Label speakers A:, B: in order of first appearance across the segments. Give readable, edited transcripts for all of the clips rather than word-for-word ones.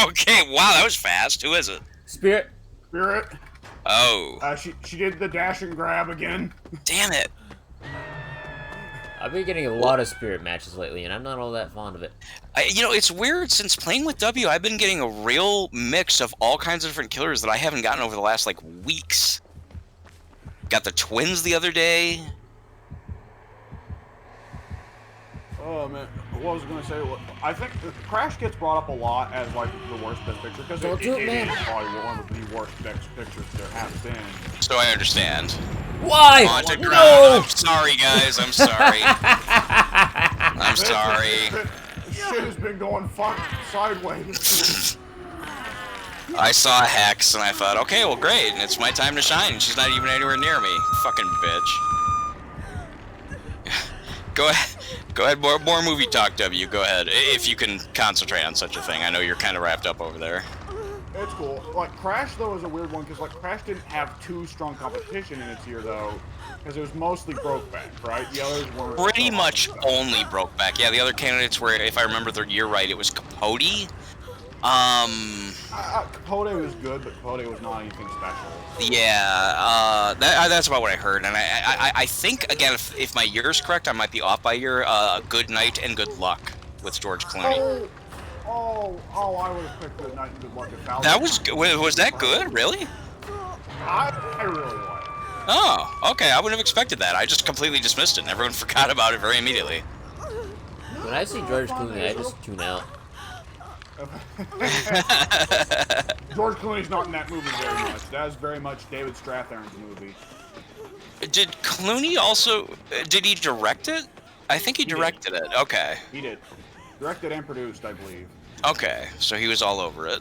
A: Okay, wow, that was fast. Who is it?
B: Spirit.
C: Spirit.
A: Oh.
C: She did the dash and grab again.
A: Damn it.
B: I've been getting a lot of Spirit matches lately, and I'm not all that fond of it.
A: You know, it's weird. Since playing with W, I've been getting a real mix of all kinds of different killers that I haven't gotten over the last, like, weeks. Got the twins the other day.
C: Oh man, what was I going to say? I think Crash gets brought up a lot as like the worst best picture because it is probably one of the worst best pictures there have been.
A: So I understand.
B: Why?
A: No! I'm sorry, guys. I'm sorry. I'm sorry.
C: Shit has been going sideways.
A: I saw Hex and I thought, okay, well, great, and it's my time to shine. She's not even anywhere near me. Fucking bitch. Go ahead. Go ahead, more movie talk, W. Go ahead, if you can concentrate on such a thing. I know you're kind of wrapped up over there.
C: It's cool. Like, Crash, though, is a weird one, because, like, Crash didn't have too strong competition in its year, though, because it was mostly Brokeback, right? The others were...
A: Pretty much only Brokeback. Yeah, the other candidates were, if I remember their year right, it was Capote.
C: Capote was good, but Capote was not anything special.
A: Yeah, that's about what I heard, and I think, again, if my year is correct, I might be off by a year, Good Night and Good Luck with George Clooney.
C: Oh, I would have picked Good Night and Good Luck if
A: that was good. Was that good, really?
C: I really liked it.
A: Oh, okay, I wouldn't have expected that. I just completely dismissed it, and everyone forgot about it very immediately.
B: When I see George Clooney, I just tune out.
C: George Clooney's not in that movie very much. That is very much David Strathairn's movie.
A: Did Clooney also... Did he direct it? I think he directed it. Okay.
C: He did. Directed and produced, I believe.
A: Okay, so he was all over it.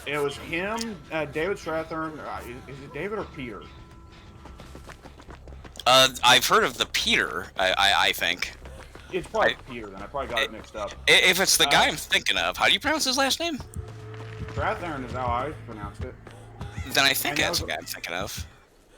C: It was him, David Strathairn. Is it David or Peter?
A: I've heard of the Peter, I think.
C: It's probably Peter, then. I probably got it mixed up.
A: If it's the guy I'm thinking of, how do you pronounce his last name?
C: Strathairn is how I pronounced it.
A: Then I think that's the guy I'm thinking of.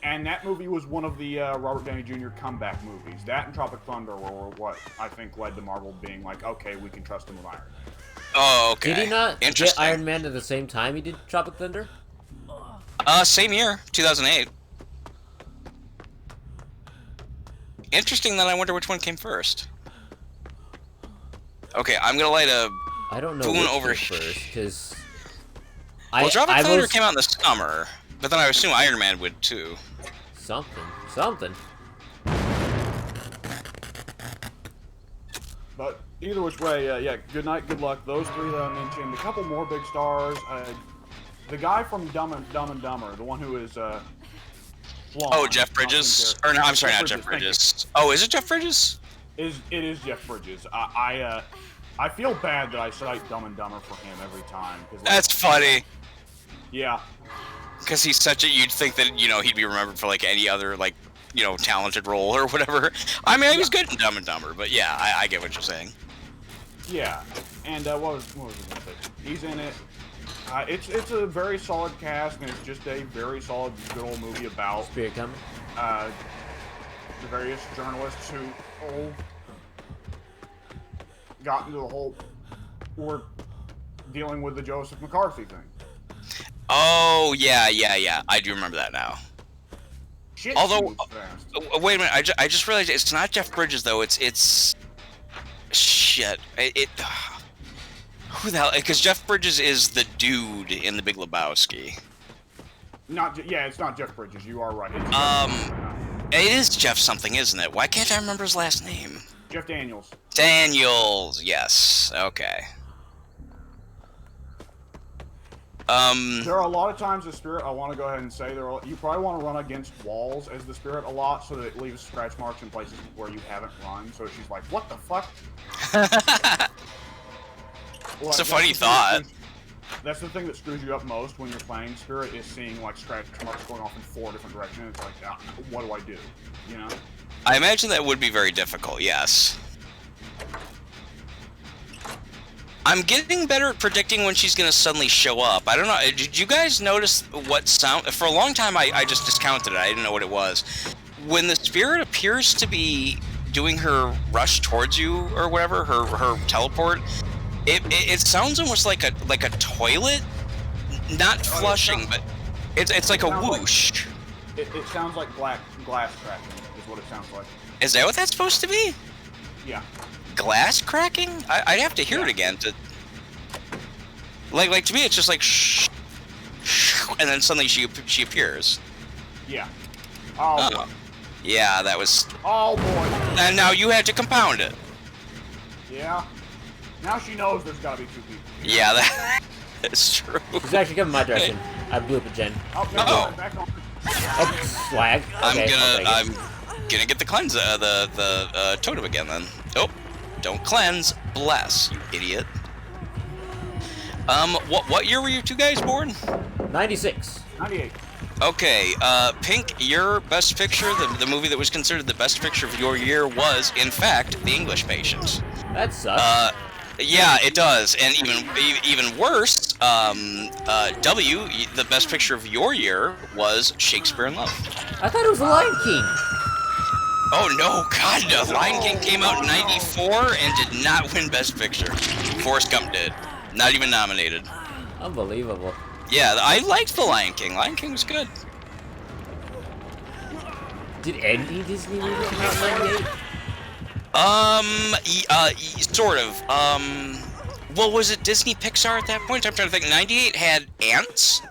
C: And that movie was one of the Robert Downey Jr. comeback movies. That and Tropic Thunder were what I think led to Marvel being like, okay, we can trust him with Iron Man.
A: Oh, okay.
B: Did he not get Iron Man at the same time he did Tropic Thunder?
A: Same year, 2008. Interesting that I wonder which one came first. Okay, I'm gonna light a boon over
B: first, because...
A: Well, Tropic Thunder came out in the summer, but then I assume Iron Man would too.
B: Something.
C: But either which way, yeah, Good Night, Good Luck. Those three that I mentioned. A couple more big stars. The guy from Dumb and Dumber, the one who is blonde.
A: Oh, Jeff Bridges? Or no, I'm sorry, not Jeff Bridges. Oh, is it Jeff Bridges?
C: It is Jeff Bridges. I feel bad that I cite Dumb and Dumber for him every time. Like,
A: that's funny.
C: Yeah.
A: Because he's such a, you'd think that, you know, he'd be remembered for, like, any other, like, you know, talented role or whatever. I mean, he was good in Dumb and Dumber, but yeah, I get what you're saying.
C: Yeah. And what was it going to say? He's in it. It's a very solid cast, and it's just a very solid, good old movie about
B: Spirit coming.
C: The various journalists who got into the whole were dealing with the Joseph McCarthy thing.
A: Oh yeah, I do remember that now.
C: Shit.
A: Although, wait a minute, I just realized it's not Jeff Bridges though. It's shit. Who the hell? Because Jeff Bridges is the dude in The Big Lebowski.
C: It's not Jeff Bridges. You are right.
A: It is Jeff something, isn't it? Why can't I remember his last name?
C: Jeff Daniels.
A: Daniels. Yes. Okay.
C: There are a lot of times the Spirit, I want to go ahead and say, you probably want to run against walls as the Spirit a lot so that it leaves scratch marks in places where you haven't run, so she's like, what the fuck?
A: It's a funny thought.
C: That's the thing that screws you up most when you're playing Spirit, is seeing like scratch marks going off in 4 different directions. It's like, what do I do? You know?
A: I imagine that would be very difficult, yes. I'm getting better at predicting when she's gonna suddenly show up. I don't know, did you guys notice what sound? For a long time I just discounted it, I didn't know what it was. When the Spirit appears to be doing her rush towards you or whatever, her teleport, It sounds almost like a toilet, not flushing, but it's like a whoosh.
C: It sounds like glass cracking, is what it sounds like.
A: Is that what that's supposed to be?
C: Yeah.
A: Glass cracking? I'd have to hear it again to. Like to me, it's just like shh, and then suddenly she appears.
C: Yeah. Oh boy.
A: Yeah, that was.
C: Oh boy.
A: And now you had to compound it.
C: Yeah. Now she knows there's gotta be 2 people.
A: Yeah, that's true.
B: She's actually coming my direction. I blew up a gen.
C: Oh, no, back on.
B: Oh, slag. Okay,
A: I'm gonna get the cleanse, the totem again then. Oh, don't cleanse, bless, you idiot. What year were you two guys born?
B: 96.
C: 98.
A: Okay, Pink, your best picture, the movie that was considered the best picture of your year was, in fact, The English Patient.
B: That sucks.
A: Yeah, it does, and even worse, W, the best picture of your year was Shakespeare in Love.
B: I thought it was The Lion King.
A: Oh no, God no! Lion King came out in '94 and did not win Best Picture. Forrest Gump did, not even nominated.
B: Unbelievable.
A: Yeah, I liked The Lion King. Lion King was good.
B: Did any Disney movie come out in 98?
A: Sort of. Well, was it Disney Pixar at that point? I'm trying to think. '98 had Ants,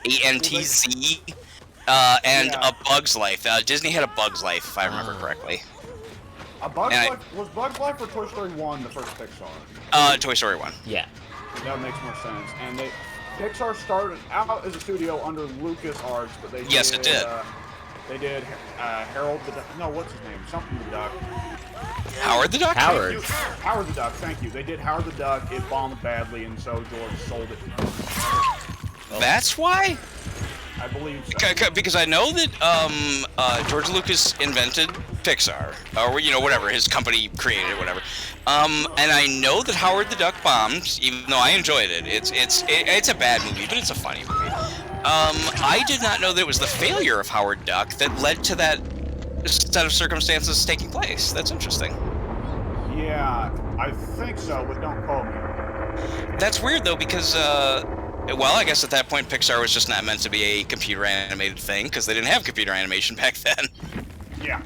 A: ANTZ, and A Bug's Life. Disney had A Bug's Life, if I remember correctly.
C: A Bug's Life, was Bug's Life or Toy Story 1 the first Pixar?
A: Toy Story 1.
B: Yeah.
C: That makes more sense. And Pixar started out as a studio under LucasArts, but they
A: Yes, it did.
C: They did Harold the Duck. No, what's his name? Something the Duck.
A: Howard the Duck?
B: Howard.
C: Howard the Duck, thank you. They did Howard the Duck, it bombed badly, and so George sold it.
A: That's why?
C: I believe so.
A: Because I know that George Lucas invented Pixar, or whatever his company created, whatever. And I know that Howard the Duck bombed, even though I enjoyed it. It's a bad movie, but it's a funny movie. I did not know that it was the failure of Howard Duck that led to that set of circumstances taking place. That's interesting.
C: Yeah, I think so, but don't quote me.
A: That's weird though, because well, I guess at that point Pixar was just not meant to be a computer animated thing, because they didn't have computer animation back then.
C: Yeah.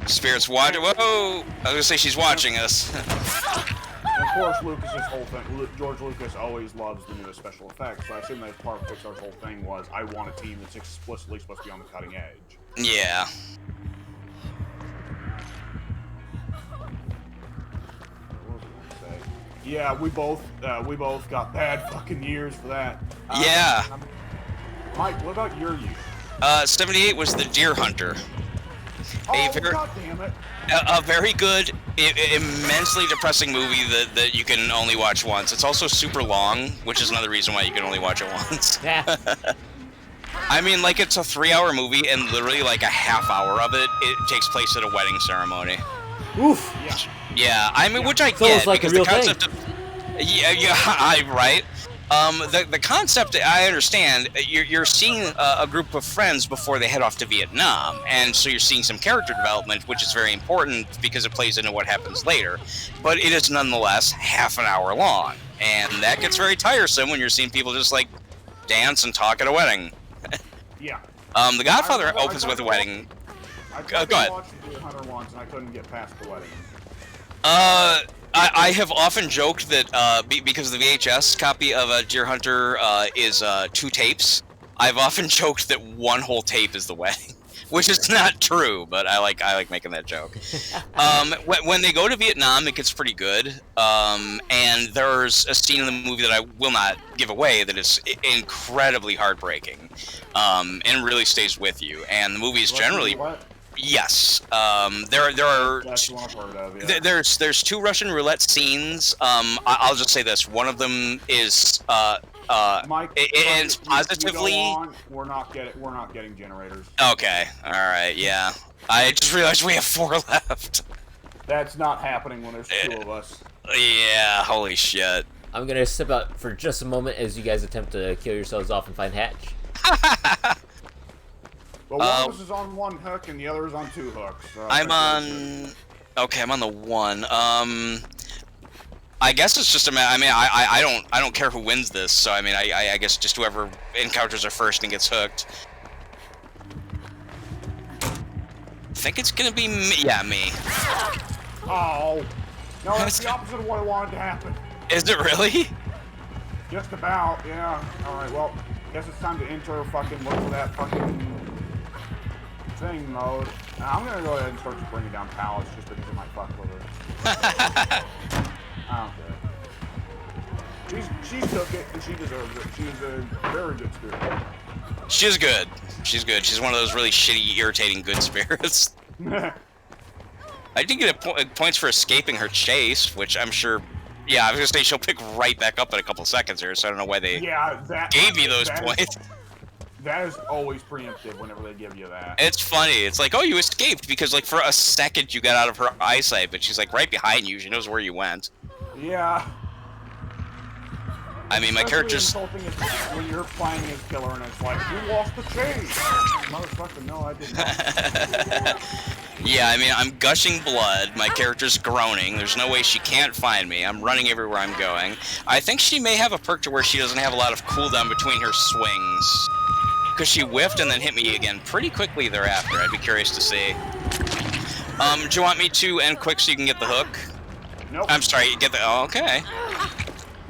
A: Spirit's watching. Whoa! I was gonna say she's watching us.
C: And of course, Lucas's whole thing. George Lucas always loves the newest special effects, so I assume that part of Pixar's whole thing was, I want a team that's explicitly supposed to be on the cutting edge.
A: Yeah.
C: What was I gonna say? Yeah, we both got bad fucking years for that.
A: Yeah.
C: Mike, what about your year?
A: 78 was The Deer Hunter.
C: Oh, god damn it.
A: A very good, immensely depressing movie that you can only watch once. It's also super long, which is another reason why you can only watch it once.
B: Yeah.
A: I mean, like, it's a 3-hour movie, and literally, like, a half hour of it takes place at a wedding ceremony.
B: Oof.
C: Yeah.
A: Yeah, I mean, which I
B: So it's
A: get,
B: like
A: because
B: a real
A: the concept
B: thing.
A: right? The concept, I understand. You're seeing a group of friends before they head off to Vietnam, and so you're seeing some character development, which is very important because it plays into what happens later. But it is nonetheless half an hour long, and that gets very tiresome when you're seeing people just like dance and talk at a wedding.
C: Yeah.
A: The Godfather opens with a wedding. Go ahead.
C: I watched The Deer Hunter once, and I couldn't get past the wedding.
A: I have often joked that because the VHS copy of a Deer Hunter is 2 tapes, I've often joked that one whole tape is the wedding, which is not true, but I like making that joke. When they go to Vietnam, it gets pretty good, and there's a scene in the movie that I will not give away that is incredibly heartbreaking, and really stays with you. And the movie is generally. Yes, there are.
C: That's one I've heard of, yeah.
A: There's 2 Russian roulette scenes. I'll just say this: one of them is
C: Mike,
A: it's positively.
C: You go on, we're not getting generators.
A: Okay, all right, yeah. I just realized we have 4 left.
C: That's not happening when there's 2 of us.
A: Yeah, holy shit.
B: I'm gonna step out for just a moment as you guys attempt to kill yourselves off and find Hatch.
C: But one of us is on 1 hook and the other is on 2 hooks. So
A: I'm on. Okay, I'm on the 1. I I guess it's just a matter. I mean, I don't care who wins this. So I mean, I guess just whoever encounters her first and gets hooked. I think it's gonna be me. Yeah, me.
C: Oh. No, that's the opposite of what I wanted to happen.
A: Is it really?
C: Just about, yeah. Alright, well, guess it's time to enter fucking look for that fucking thing mode. Now, I'm gonna go ahead and start just bringing down pallets just because of my fuck with her. I don't care. She took it and she deserves it. She's a very good spirit.
A: She's good. She's good. She's one of those really shitty, irritating good spirits. I did get points for escaping her chase, which I'm sure. Yeah, I was gonna say she'll pick right back up in a couple seconds here, so I don't know why they gave me those points.
C: That is always preemptive whenever they give you that.
A: It's funny. It's like, oh, you escaped because, like, for a second you got out of her eyesight, but she's like right behind you. She knows where you went.
C: Yeah.
A: I mean, my character's.
C: Insulting is when you're playing as killer and it's like, you lost the chase. Motherfucker, no, I did not.
A: Yeah, I mean, I'm gushing blood. My character's groaning. There's no way she can't find me. I'm running everywhere I'm going. I think she may have a perk to where she doesn't have a lot of cooldown between her swings. Because she whiffed and then hit me again pretty quickly thereafter. I'd be curious to see. Do you want me to end quick so you can get the hook?
C: Nope.
A: I'm sorry, you get the... Oh, okay.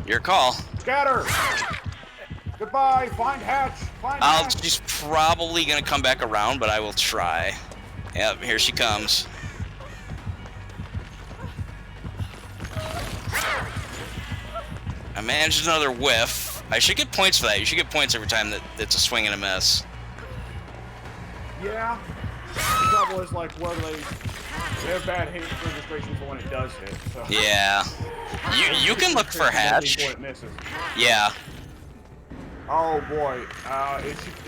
A: Your call.
C: Scatter! Goodbye! Find hatch! Find hatch!
A: She's probably going to come back around, but I will try. Yep, here she comes. I managed another whiff. I should get points for that. You should get points every time that it's a swing and a miss.
C: Yeah. The trouble is, like, whether they have bad hit registration for when it does hit, so.
A: Yeah. You can look for hatch.
C: Before it misses.
A: Yeah.
C: Oh boy.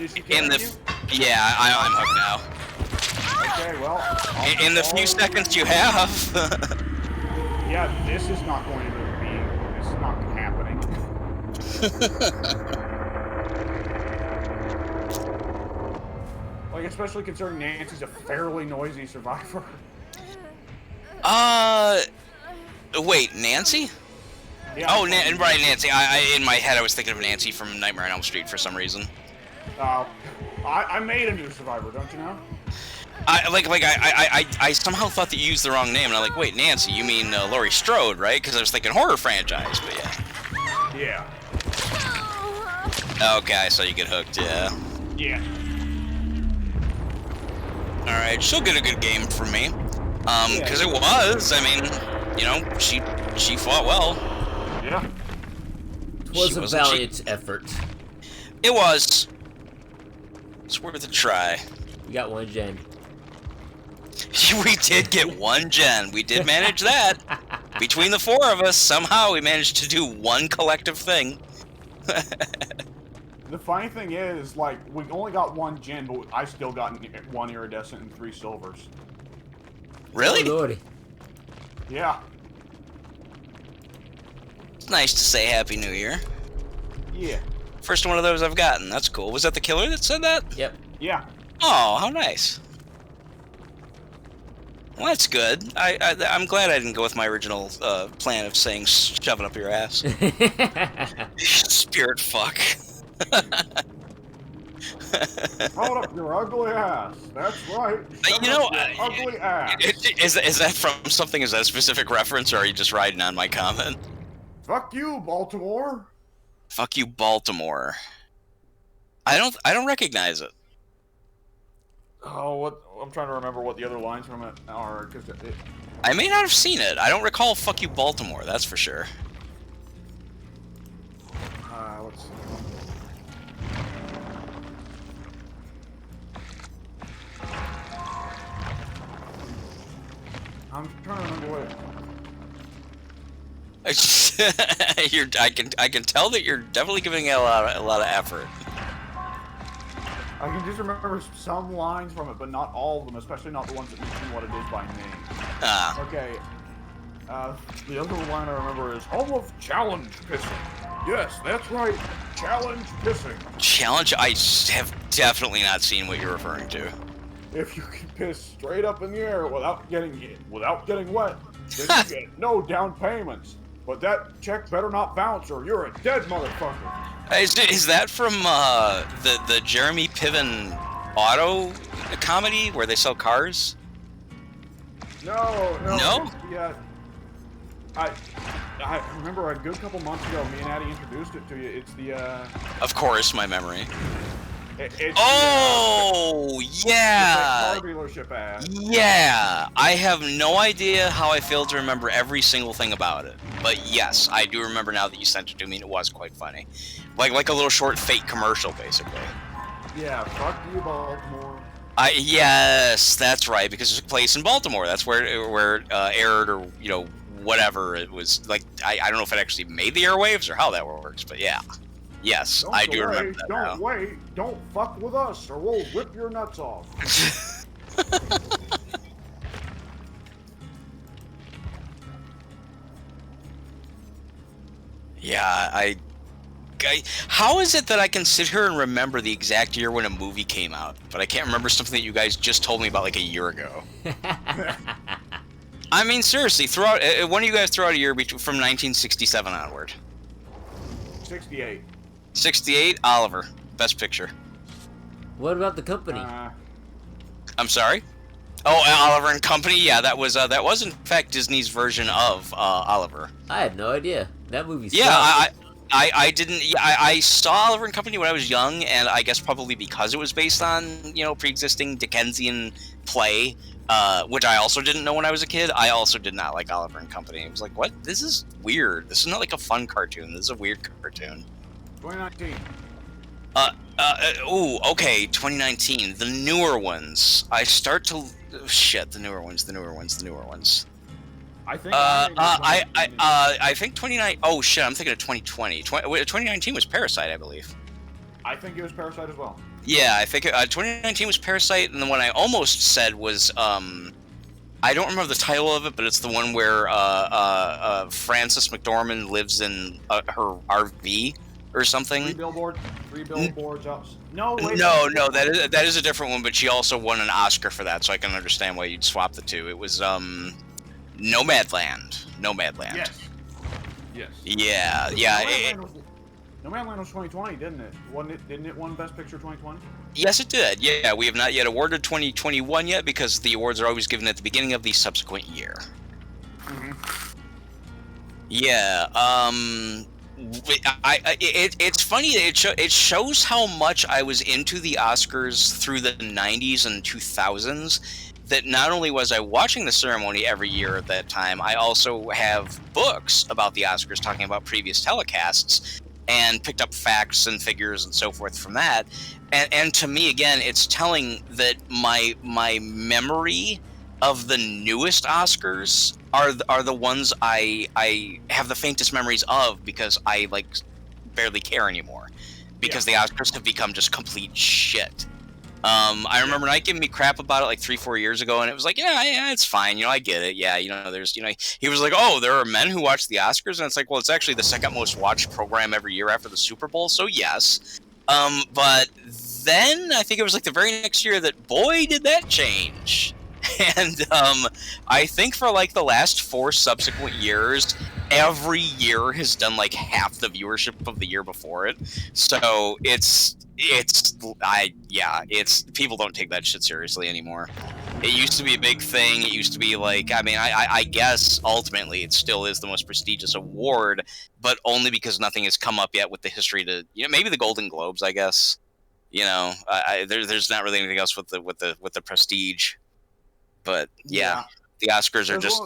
C: Is she killing you?
A: Yeah, I'm hooked now.
C: Okay, well.
A: In the few seconds you have.
C: Yeah, this is not going to be. This is not happening. Like, especially considering Nancy's a fairly noisy survivor.
A: Wait, Nancy?
C: Yeah,
A: Oh, right, Nancy. In my head, I was thinking of Nancy from Nightmare on Elm Street for some reason.
C: I made a new survivor, don't you know?
A: I somehow thought that you used the wrong name, and I'm like, wait, Nancy, you mean Laurie Strode, right? Because I was thinking horror franchise, but yeah.
C: Yeah.
A: Okay, I saw you get hooked, yeah.
C: Yeah.
A: Alright, she'll get a good game from me. Because it was, I mean, you know, she fought well.
C: Yeah.
B: It was a valiant effort.
A: It was. It's worth a try.
B: We got one gen.
A: We did get one gen. We did manage that. Between the four of us, somehow we managed to do one collective thing.
C: The funny thing is, like, we only got one gen, but I still got one iridescent and 3 silvers.
A: Really?
B: Oh, Lordy.
C: Yeah.
A: It's nice to say Happy New Year.
C: Yeah.
A: First one of those I've gotten. That's cool. Was that the killer that said that?
B: Yep.
C: Yeah.
A: Oh, how nice. Well, that's good. I'm glad I didn't go with my original plan of saying shove it up your ass. Spirit fuck.
C: Hold up your ugly ass. That's right.
A: You know,
C: ugly ass.
A: Is that from something? Is that a specific reference, or are you just riding on my comment?
C: Fuck you, Baltimore.
A: Fuck you, Baltimore. I don't recognize it.
C: Oh, what? I'm trying to remember what the other lines from it are, because
A: I may not have seen it. I don't recall "fuck you, Baltimore." That's for sure.
C: Let's see. I'm trying to remember what.
A: I can tell that you're definitely giving it a lot of effort.
C: I can just remember some lines from it, but not all of them, especially not the ones that mention what it is by name.
A: Ah.
C: Okay. The other line I remember is home of challenge pissing. Yes, that's right. Challenge pissing.
A: Challenge? I have definitely not seen what you're referring to.
C: If you can piss straight up in the air without getting wet, then you get no down payments. But that check better not bounce or you're a dead motherfucker.
A: Is that from the Jeremy Piven auto comedy where they sell cars?
C: No.
A: No?
C: Yeah. I remember a good couple months ago, me and Addie introduced it to you. It's the
A: Of course, my memory.
C: Oh,
A: yeah.
C: car dealership ad.
A: Yeah. I have no idea how I failed to remember every single thing about it. But yes, I do remember now that you sent it to me, and it was quite funny. Like a little short fake commercial, basically.
C: Yeah, fuck you, Baltimore.
A: Yes, that's right, because it took place in Baltimore. That's where it aired, or whatever it was. Like I don't know if it actually made the airwaves or how that works, but yeah. Yes, I do remember that now.
C: Don't wait. Don't fuck with us, or we'll rip your nuts off.
A: Yeah, how is it that I can sit here and remember the exact year when a movie came out, but I can't remember something that you guys just told me about like a year ago? I mean, seriously, one of you guys throw out a year from 1967 onward.
C: 68.
A: 68, Oliver, Best Picture.
B: What about The Company?
A: I'm sorry? Oh, Oliver and Company. Yeah, that was in fact Disney's version of Oliver.
B: I had no idea. That movie sucked.
A: Yeah, I didn't. Yeah, I saw Oliver and Company when I was young, and I guess probably because it was based on pre-existing Dickensian play, which I also didn't know when I was a kid. I also did not like Oliver and Company. I was like, what? This is weird. This is not like a fun cartoon. This is a weird cartoon.
C: 2019.
A: Okay, 2019. The newer ones. I start to shit. The newer ones.
C: I think.
A: I think 2019. Oh shit! I'm thinking of 2020. 2019 was Parasite, I believe.
C: I think it was Parasite as well.
A: Yeah, I think 2019 was Parasite, and the one I almost said was I don't remember the title of it, but it's the one where Frances McDormand lives in her RV or something.
C: Three billboards up. No,
A: that is a different one, but she also won an Oscar for that, so I can understand why you'd swap the two. It was Nomadland.
C: Yes.
A: Yeah.
C: Nomadland was 2020, didn't it? Didn't it win Best Picture 2020?
A: Yes, it did. Yeah, we have not yet awarded 2021 yet because the awards are always given at the beginning of the subsequent year.
C: Mm-hmm.
A: Yeah. It's funny that it shows how much I was into the Oscars through the 90s and 2000s. That not only was I watching the ceremony every year at that time, I also have books about the Oscars talking about previous telecasts and picked up facts and figures and so forth from that. And to me, again, it's telling that my memory of the newest Oscars are the ones I have the faintest memories of because I barely care anymore because the Oscars have become just complete shit. I remember Knight giving me crap about it like 3-4 years ago, and it was like, yeah, it's fine. I get it. Yeah, there's, he was like, oh, there are men who watch the Oscars, and it's like, well, it's actually the second most watched program every year after the Super Bowl, so yes. But then I think it was like the very next year that, boy, did that change. And I think for like the last 4 subsequent years, every year has done like half the viewership of the year before it. So it's people don't take that shit seriously anymore. It used to be a big thing. It used to be like, I guess ultimately it still is the most prestigious award, but only because nothing has come up yet with the history to, maybe the Golden Globes, I guess. There's not really anything else with the prestige. But yeah. The Oscars are just.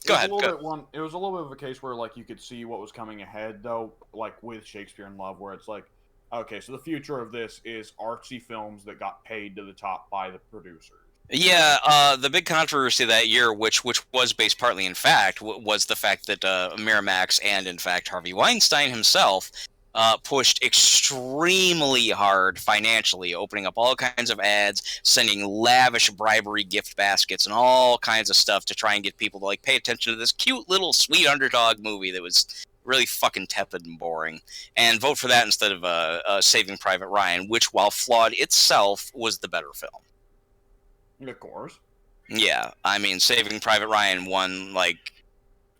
A: Go ahead.
C: It was a little bit of a case where like you could see what was coming ahead though, like with Shakespeare in Love, where it's like, okay, so the future of this is artsy films that got paid to the top by the producers.
A: Yeah, the big controversy that year, which was based partly in fact, was the fact that Miramax and in fact Harvey Weinstein himself pushed extremely hard financially, opening up all kinds of ads, sending lavish bribery gift baskets and all kinds of stuff to try and get people to like pay attention to this cute little sweet underdog movie that was really fucking tepid and boring, and vote for that instead of Saving Private Ryan, which, while flawed itself, was the better film.
C: Of course.
A: Yeah, Saving Private Ryan won like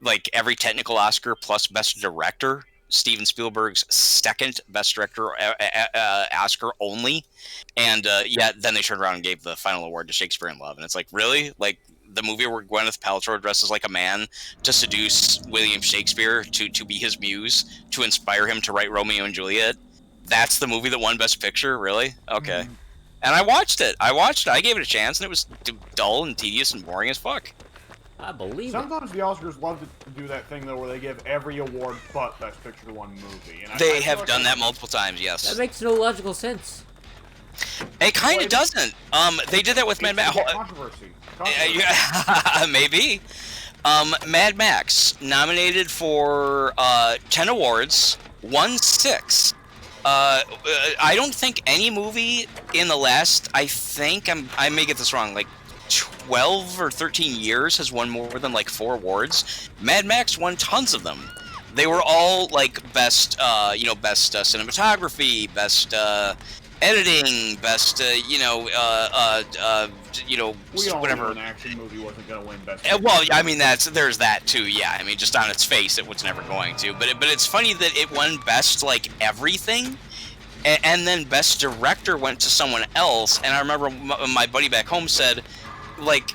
A: like every technical Oscar plus Best Director. Steven Spielberg's second Best Director Oscar only, and yeah, then they turned around and gave the final award to Shakespeare in Love, and it's like, really, like the movie where Gwyneth Paltrow dresses like a man to seduce William Shakespeare to be his muse, to inspire him to write Romeo and Juliet. That's the movie that won Best Picture, really? Okay. And I watched it. I gave it a chance, and it was dull and tedious and boring as fuck.
B: I believe
C: Sometimes the Oscars love to do that thing, though, where they give every award but Best Picture to one movie. And
A: They have done that multiple times, yes.
B: that makes no logical sense.
A: It kind of doesn't. They did that with Mad Max.
C: Controversy.
A: Maybe. Mad Max, nominated for 10 awards, won 6. I don't think any movie in the last, I may get this wrong, like 12 or 13 years has won more than like 4 awards. Mad Max won tons of them. They were all like best cinematography, best editing, best
C: we all
A: whatever.
C: knew an action movie wasn't gonna win Best.
A: Well, I mean there's that too. Yeah, I mean just on its face, it was never going to. But it's funny that it won best like everything. And then Best Director went to someone else, and I remember my buddy back home said, like,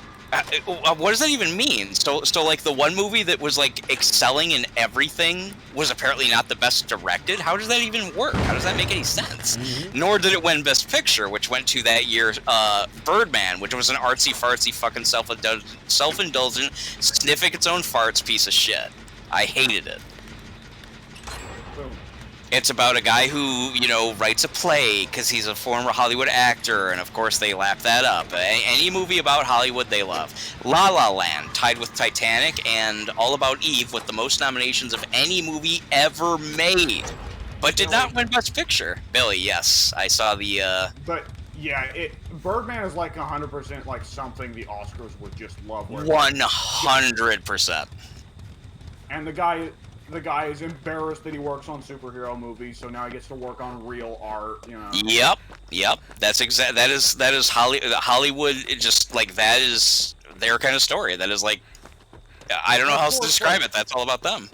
A: what does that even mean? So like the one movie that was like excelling in everything was apparently not the best directed? How does that even work? How does that make any sense? Nor did it win Best Picture, which went to that year's Birdman, which was an artsy-fartsy fucking self-indulgent, sniffing its own farts piece of shit. I hated it. It's about a guy who, writes a play because he's a former Hollywood actor, and of course they lap that up. Any movie about Hollywood they love. La La Land, tied with Titanic, and All About Eve with the most nominations of any movie ever made, but did not win Best Picture. Billy, yes, I saw the...
C: But, yeah, Birdman is like 100% like something the Oscars would just love.
A: 100%.
C: And the guy is embarrassed that he works on superhero movies, so now he gets to work on real art,
A: Yep. That is Hollywood. Just like that is their kind of story. That is like, I don't know how else to describe it. That's all about them.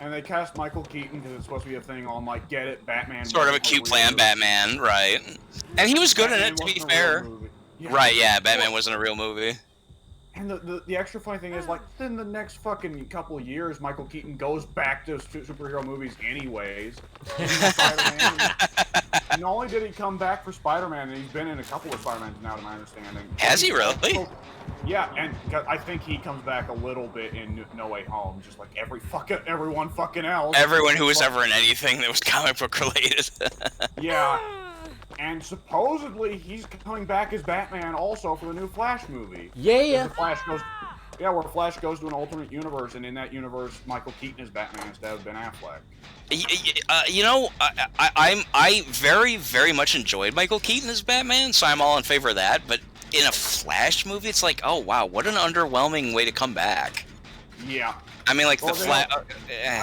C: And they cast Michael Keaton because it's supposed to be a thing on like, get it, Batman.
A: Sort of a cute plan, Batman, right? And he was good in it, to be fair.
C: Yeah.
A: Right? Yeah, Batman wasn't a real movie.
C: And the extra funny thing is, like, in the next fucking couple of years, Michael Keaton goes back to superhero movies anyways. And not only did he come back for Spider-Man, and he's been in a couple of Spider-Mans now, to my understanding.
A: Has he really?
C: So, yeah, and I think he comes back a little bit in No Way Home, just like everyone fucking else.
A: Everyone who was ever in anything that was comic book related.
C: Yeah. And supposedly he's coming back as Batman also for the new Flash movie.
B: Yeah.
C: Where Flash goes to an alternate universe, and in that universe, Michael Keaton is Batman instead of Ben Affleck.
A: I very, very much enjoyed Michael Keaton as Batman, so I'm all in favor of that. But in a Flash movie, it's like, oh wow, what an underwhelming way to come back.
C: Yeah.
A: I mean, like,
C: well,
A: the Flash...
C: I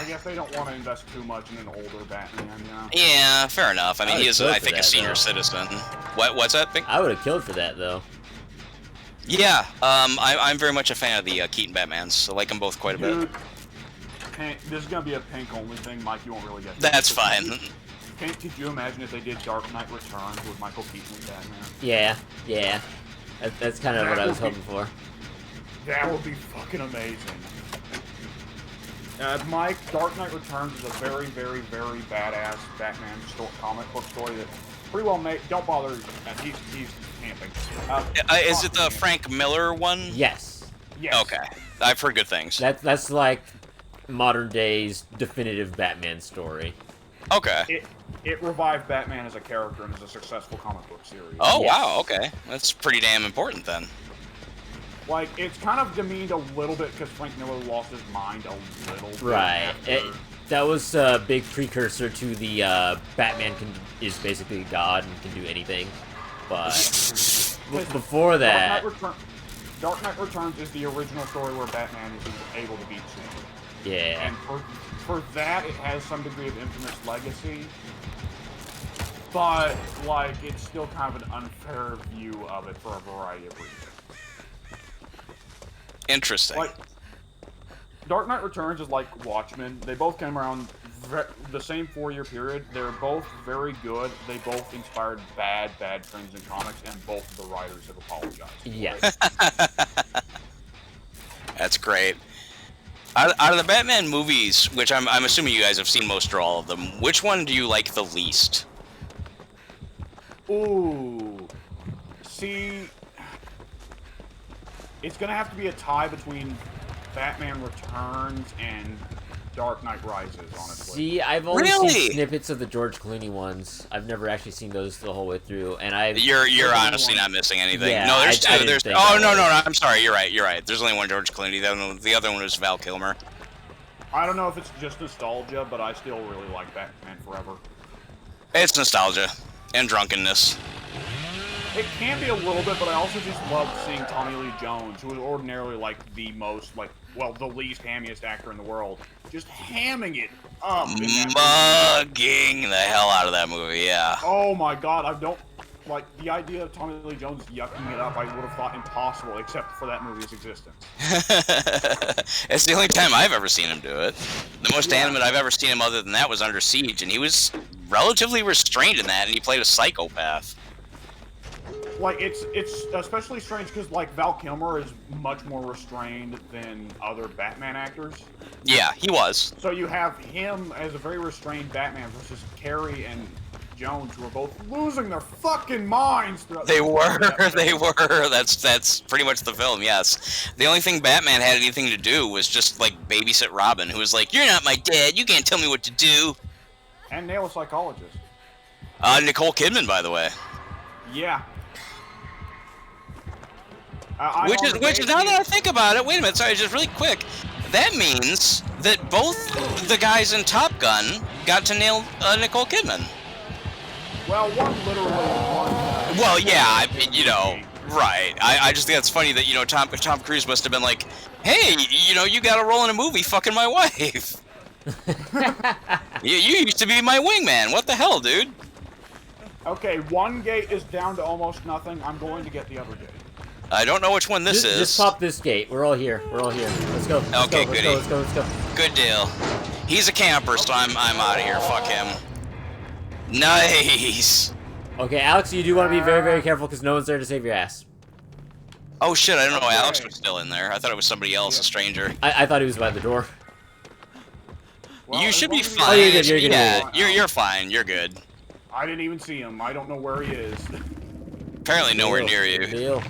C: guess they don't want to invest too much in an older Batman,
A: Yeah, fair enough. I mean, he is, I think, a senior citizen. What's that thing?
B: I would have killed for that, though.
A: Yeah, I'm very much a fan of the Keaton Batmans. I like them both quite a bit.
C: This is going to be a pink-only thing. Mike, you won't really get
A: That's fine.
C: Could you imagine if they did Dark Knight Returns with Michael Keaton as Batman?
B: Yeah. That's kind of what I was hoping for.
C: That would be fucking amazing. Mike, Dark Knight Returns is a very, very, very badass Batman comic book story that pretty well made. Don't bother. He's camping.
A: Is it the Frank Miller one?
B: Yes.
A: Okay. I've heard good things.
B: That's like modern day's definitive Batman story.
A: Okay.
C: It revived Batman as a character and as a successful comic book series.
A: Oh, yes. Wow, okay. That's pretty damn important then.
C: Like, it's kind of demeaned a little bit because Frank Miller lost his mind a little bit.
B: Right. That was a big precursor to the Batman is basically God and can do anything. But before that...
C: Dark Knight Returns is the original story where Batman is able to beat Superman.
B: Yeah.
C: And for that, it has some degree of infamous legacy. But, like, it's still kind of an unfair view of it for a variety of reasons.
A: Interesting.
C: Dark Knight Returns is like Watchmen. They both came around the same 4-year period. They're both very good. They both inspired bad trends in comics, and both of the writers have apologized.
B: Yes.
A: That's great. Out of the Batman movies, which I'm assuming you guys have seen most or all of them, which one do you like the least?
C: Ooh. See, it's gonna have to be a tie between Batman Returns and Dark Knight Rises, honestly.
B: See, I've only
A: Really?
B: seen snippets of the George Clooney ones. I've never actually seen those the whole way through, and I've...
A: You're honestly not missing anything.
B: Yeah,
A: no, there's
B: I
A: two. There's
B: didn't think
A: oh
B: that
A: no,
B: was.
A: no, I'm sorry. You're right. There's only one George Clooney. The other one was Val Kilmer.
C: I don't know if it's just nostalgia, but I still really like Batman Forever.
A: It's nostalgia and drunkenness.
C: It can be a little bit, but I also just love seeing Tommy Lee Jones, who is ordinarily like the most, like, well, the least hammiest actor in the world, just hamming it up.
A: Mugging the hell out of that movie, yeah.
C: Oh my god, I don't, like, the idea of Tommy Lee Jones yucking it up, I would have thought impossible, except for that movie's existence.
A: It's the only time I've ever seen him do it. The most animate I've ever seen him other than that was Under Siege, and he was relatively restrained in that, and he played a psychopath.
C: Like, it's especially strange because, like, Val Kilmer is much more restrained than other Batman actors.
A: Yeah, he was.
C: So you have him as a very restrained Batman versus Carey and Jones, who are both losing their fucking minds throughout
A: They were. That's pretty much the film, yes. The only thing Batman had anything to do was just, like, babysit Robin, who was like, "You're not my dad, you can't tell me what to do."
C: And nail a psychologist.
A: Nicole Kidman, by the way.
C: Yeah.
A: Which is now that I think about it, wait a minute, sorry, just really quick. That means that both the guys in Top Gun got to nail Nicole Kidman.
C: Well, one literally, one.
A: Well, yeah, I mean, you know, right. I just think that's funny that, you know, Tom Cruise must have been like, "Hey, you know, you got a role in a movie fucking my wife. you used to be my wingman. What the hell, dude?"
C: Okay, one gate is down to almost nothing. I'm going to get the other gate.
A: I don't know which one this is.
B: Just pop this gate. We're all here. Let's go.
A: Okay, goody.
B: Let's go.
A: Good deal. He's a camper, so I'm out of here. Fuck him. Nice.
B: Okay, Alex, you do want to be very, very careful because no one's there to save your ass.
A: Oh shit! I don't know. Alex was still in there. I thought it was somebody else, a stranger.
B: I thought he was by the door.
C: Well,
A: you should be fine.
B: Oh, you're good. You're good.
A: Yeah, you're fine. You're good.
C: I didn't even see him. I don't know where he is.
A: Apparently nowhere near you.
B: Deal.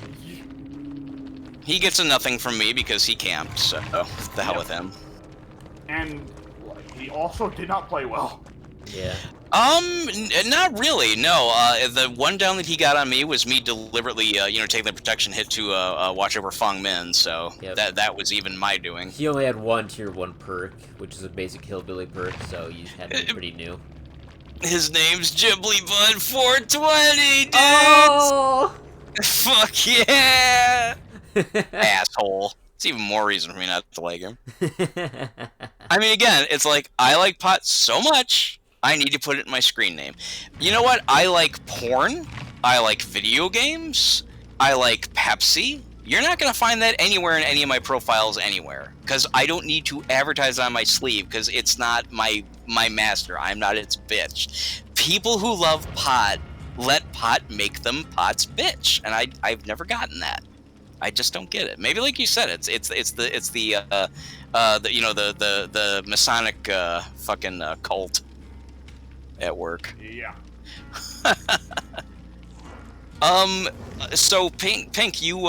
A: He gets a nothing from me because he camped, so the hell with him.
C: And he also did not play well.
B: Yeah.
A: Not really, no. The one down that he got on me was me deliberately, you know, taking the protection hit to watch over Fong Min, so that was even my doing.
B: He only had one tier 1 perk, which is a basic hillbilly perk, so you had to be pretty new.
A: His name's Ghibli Bud 420, dude!
B: Oh!
A: Fuck yeah! Asshole. It's even more reason for me not to like him. I mean, again, it's like, I like pot so much, I need to put it in my screen name. You know what? I like porn. I like video games. I like Pepsi. You're not going to find that anywhere in any of my profiles anywhere. Because I don't need to advertise on my sleeve, because it's not my master. I'm not its bitch. People who love pot, let pot make them pot's bitch. And I've never gotten that. I just don't get it. Maybe like you said, it's the you know, the Masonic fucking cult at work.
C: Yeah.
A: So Pink, you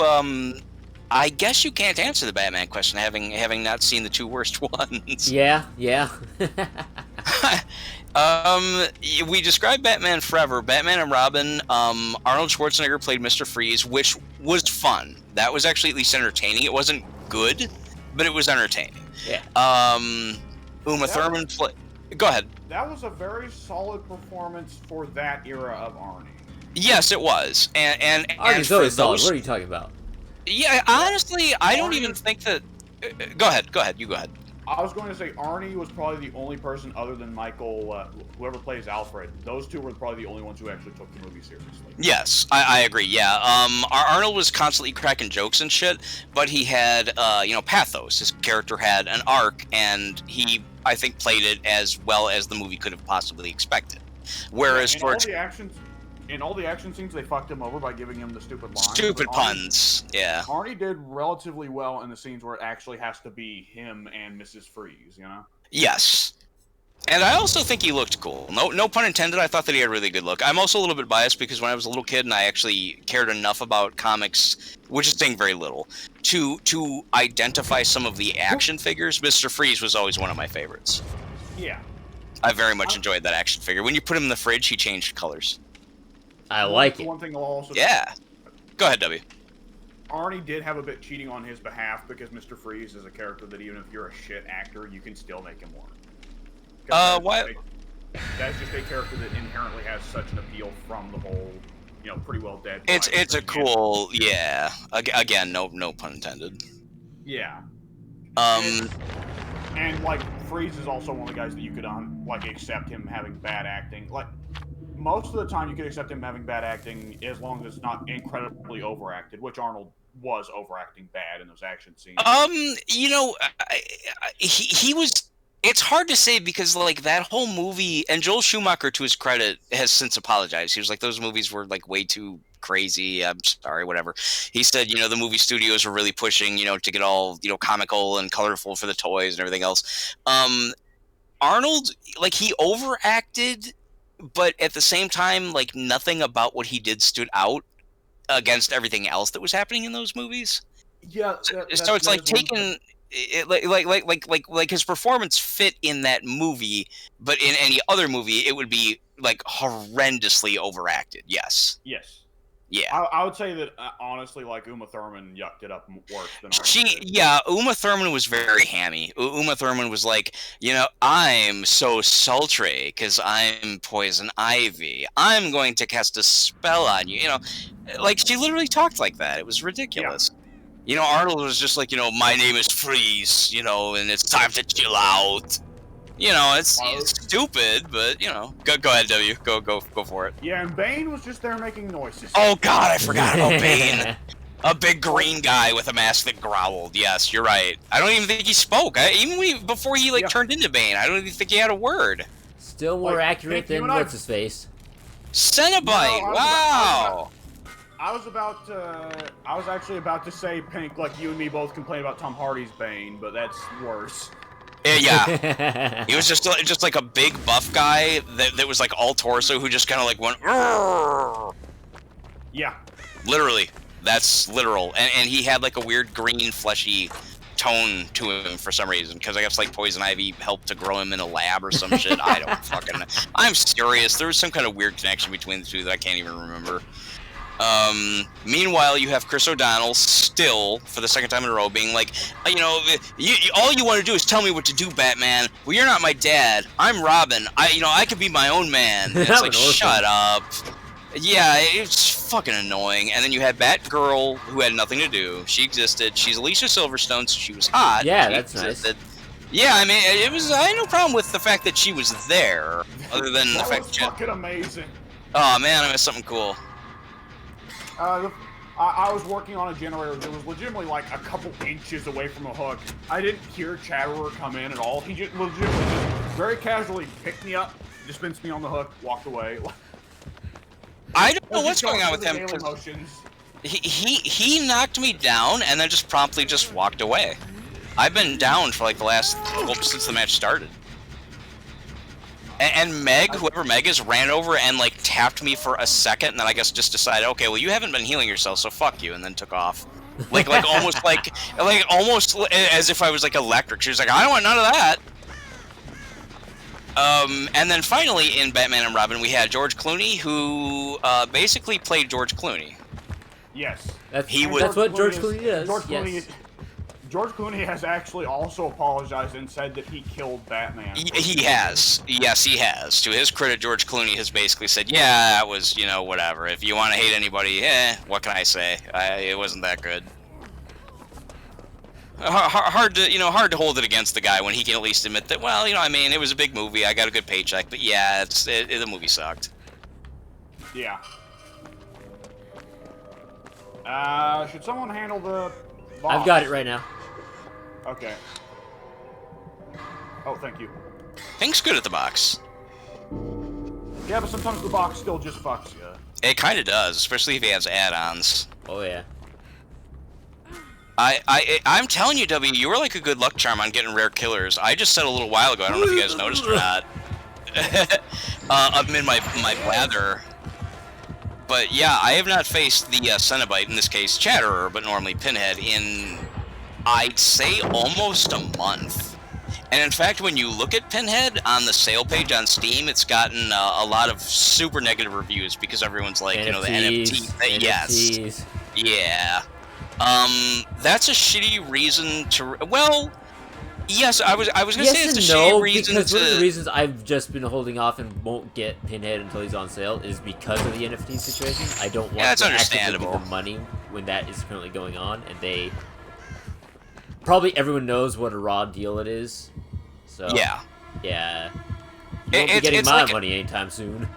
A: I guess you can't answer the Batman question having not seen the two worst ones.
B: Yeah.
A: We described Batman Forever, Batman and Robin. Arnold Schwarzenegger played Mr. Freeze, which was fun. That was actually at least entertaining. It wasn't good, but it was entertaining.
B: Yeah.
A: Uma Thurman played. Go ahead.
C: That was a very solid performance for that era of Arnie.
A: Yes, it was. And
B: Arnie's always solid. What are you talking about?
A: Yeah, honestly, I don't even think that. Go ahead. You go ahead.
C: I was going to say Arnie was probably the only person other than Michael, whoever plays Alfred. Those two were probably the only ones who actually took the movie seriously.
A: Yes, I agree. Yeah, Arnold was constantly cracking jokes and shit, but he had, pathos. His character had an arc, and he, I think, played it as well as the movie could have possibly expected. Whereas George,
C: in all the action scenes, they fucked him over by giving him the stupid lines.
A: Stupid puns, yeah.
C: Arnie did relatively well in the scenes where it actually has to be him and Mrs. Freeze, you know?
A: Yes. And I also think he looked cool. No pun intended, I thought that he had a really good look. I'm also a little bit biased because when I was a little kid and I actually cared enough about comics, which is saying very little, to identify some of the action figures, Mr. Freeze was always one of my favorites.
C: Yeah.
A: I very much enjoyed that action figure. When you put him in the fridge, he changed colors.
B: I like it.
C: One thing I'll also
A: Yeah. Go ahead, W.
C: Arnie did have a bit cheating on his behalf because Mr. Freeze is a character that even if you're a shit actor, you can still make him work.
A: Why?
C: That's just a character that inherently has such an appeal from the whole, pretty well dead.
A: It's a cool, yeah. Again, no pun intended.
C: Yeah.
A: And
C: like Freeze is also one of the guys that you could accept him having bad acting. Like most of the time, you could accept him having bad acting as long as it's not incredibly overacted, which Arnold was overacting bad in those action scenes.
A: He was. It's hard to say because like that whole movie, and Joel Schumacher, to his credit, has since apologized. He was like, those movies were like way too crazy. I'm sorry, whatever. He said, the movie studios were really pushing, to get all, comical and colorful for the toys and everything else. Arnold, like, he overacted, but at the same time, like, nothing about what he did stood out against everything else that was happening in those movies.
C: Yeah.
A: So it's like taking like his performance fit in that movie, but in any other movie, it would be like horrendously overacted. Yes.
C: Yes.
A: Yeah.
C: I would say that honestly, like Uma Thurman yucked it up worse than Arnold did.
A: Uma Thurman was very hammy. Uma Thurman was like, I'm so sultry because I'm poison ivy. I'm going to cast a spell on you. Like she literally talked like that. It was ridiculous. Yeah. Arnold was just like, my name is Freeze, and it's time to chill out. It's stupid, but go ahead, W. Go for it.
C: Yeah, and Bane was just there making noises.
A: Oh God, I forgot about Bane. A big green guy with a mask that growled. Yes, you're right. I don't even think he spoke. Before he turned into Bane, I don't even think he had a word.
B: Still more accurate than what's his face.
A: Cenobite. Wow.
C: I was actually about to say, Pink, like you and me both complain about Tom Hardy's Bane, but that's worse.
A: Yeah. He was just like a big buff guy that was like all torso who just kind of like went. Rrr!
C: Yeah.
A: Literally, that's literal, and he had like a weird green fleshy tone to him for some reason, because I guess like poison ivy helped to grow him in a lab or some shit. I don't fucking know. I'm serious. There was some kind of weird connection between the two that I can't even remember. Meanwhile, you have Chris O'Donnell still, for the second time in a row, being like, all you want to do is tell me what to do, Batman. Well, you're not my dad. I'm Robin. I could be my own man. And it's like, shut up. Yeah, it's fucking annoying. And then you had Batgirl, who had nothing to do. She existed. She's Alicia Silverstone, so she was hot.
B: Yeah, that's nice.
A: Yeah, I mean, I had no problem with the fact that she was there, other than the fact that she...
C: fucking amazing.
A: Oh, man, I missed something cool.
C: I was working on a generator that was legitimately like a couple inches away from the hook. I didn't hear Chatterer come in at all. He just legitimately very casually picked me up, dispensed me on the hook, walked away.
A: I don't know what's going on with him. He knocked me down and then just promptly just walked away. I've been down for like since the match started. And Meg, whoever Meg is, ran over and like tapped me for a second, and then I guess just decided, okay, well you haven't been healing yourself, so fuck you, and then took off. Like almost almost as if I was like electric. She was like, I don't want none of that. And then finally in Batman and Robin, we had George Clooney, who basically played George Clooney.
C: Yes.
B: That's what George Clooney is.
C: George Clooney has actually also apologized and said that he killed Batman.
A: He has. Yes, he has. To his credit, George Clooney has basically said, yeah, that was, whatever. If you want to hate anybody, what can I say? It wasn't that good. hard to hold it against the guy when he can at least admit that. Well, I mean, it was a big movie. I got a good paycheck, but yeah, the movie sucked.
C: Yeah. Should someone handle the box?
B: I've got it right now.
C: Okay. Oh, thank you.
A: Pink's good at the box.
C: Yeah, but sometimes the box still just fucks you.
A: It kind of does, especially if he has add-ons.
B: Oh yeah.
A: I'm telling you, W, you were like a good luck charm on getting rare killers. I just said a little while ago. I don't know if you guys noticed or not. I'm in my blather. But yeah, I have not faced the Cenobite, in this case Chatterer, but normally Pinhead, in, I'd say, almost a month. And in fact, when you look at Pinhead on the sale page on Steam, it's gotten a lot of super negative reviews because everyone's like,
B: NFTs,
A: the NFT. Yes.
B: NFTs.
A: Yeah. That's a shitty reason to. Well, yes, I was gonna say it's a shitty reason
B: because
A: to.
B: one of the reasons I've just been holding off and won't get Pinhead until he's on sale is because of the NFT situation. I don't want to actively give them money when that is currently going on, and they probably everyone knows what a raw deal it is. So yeah, you won't be getting my money anytime soon.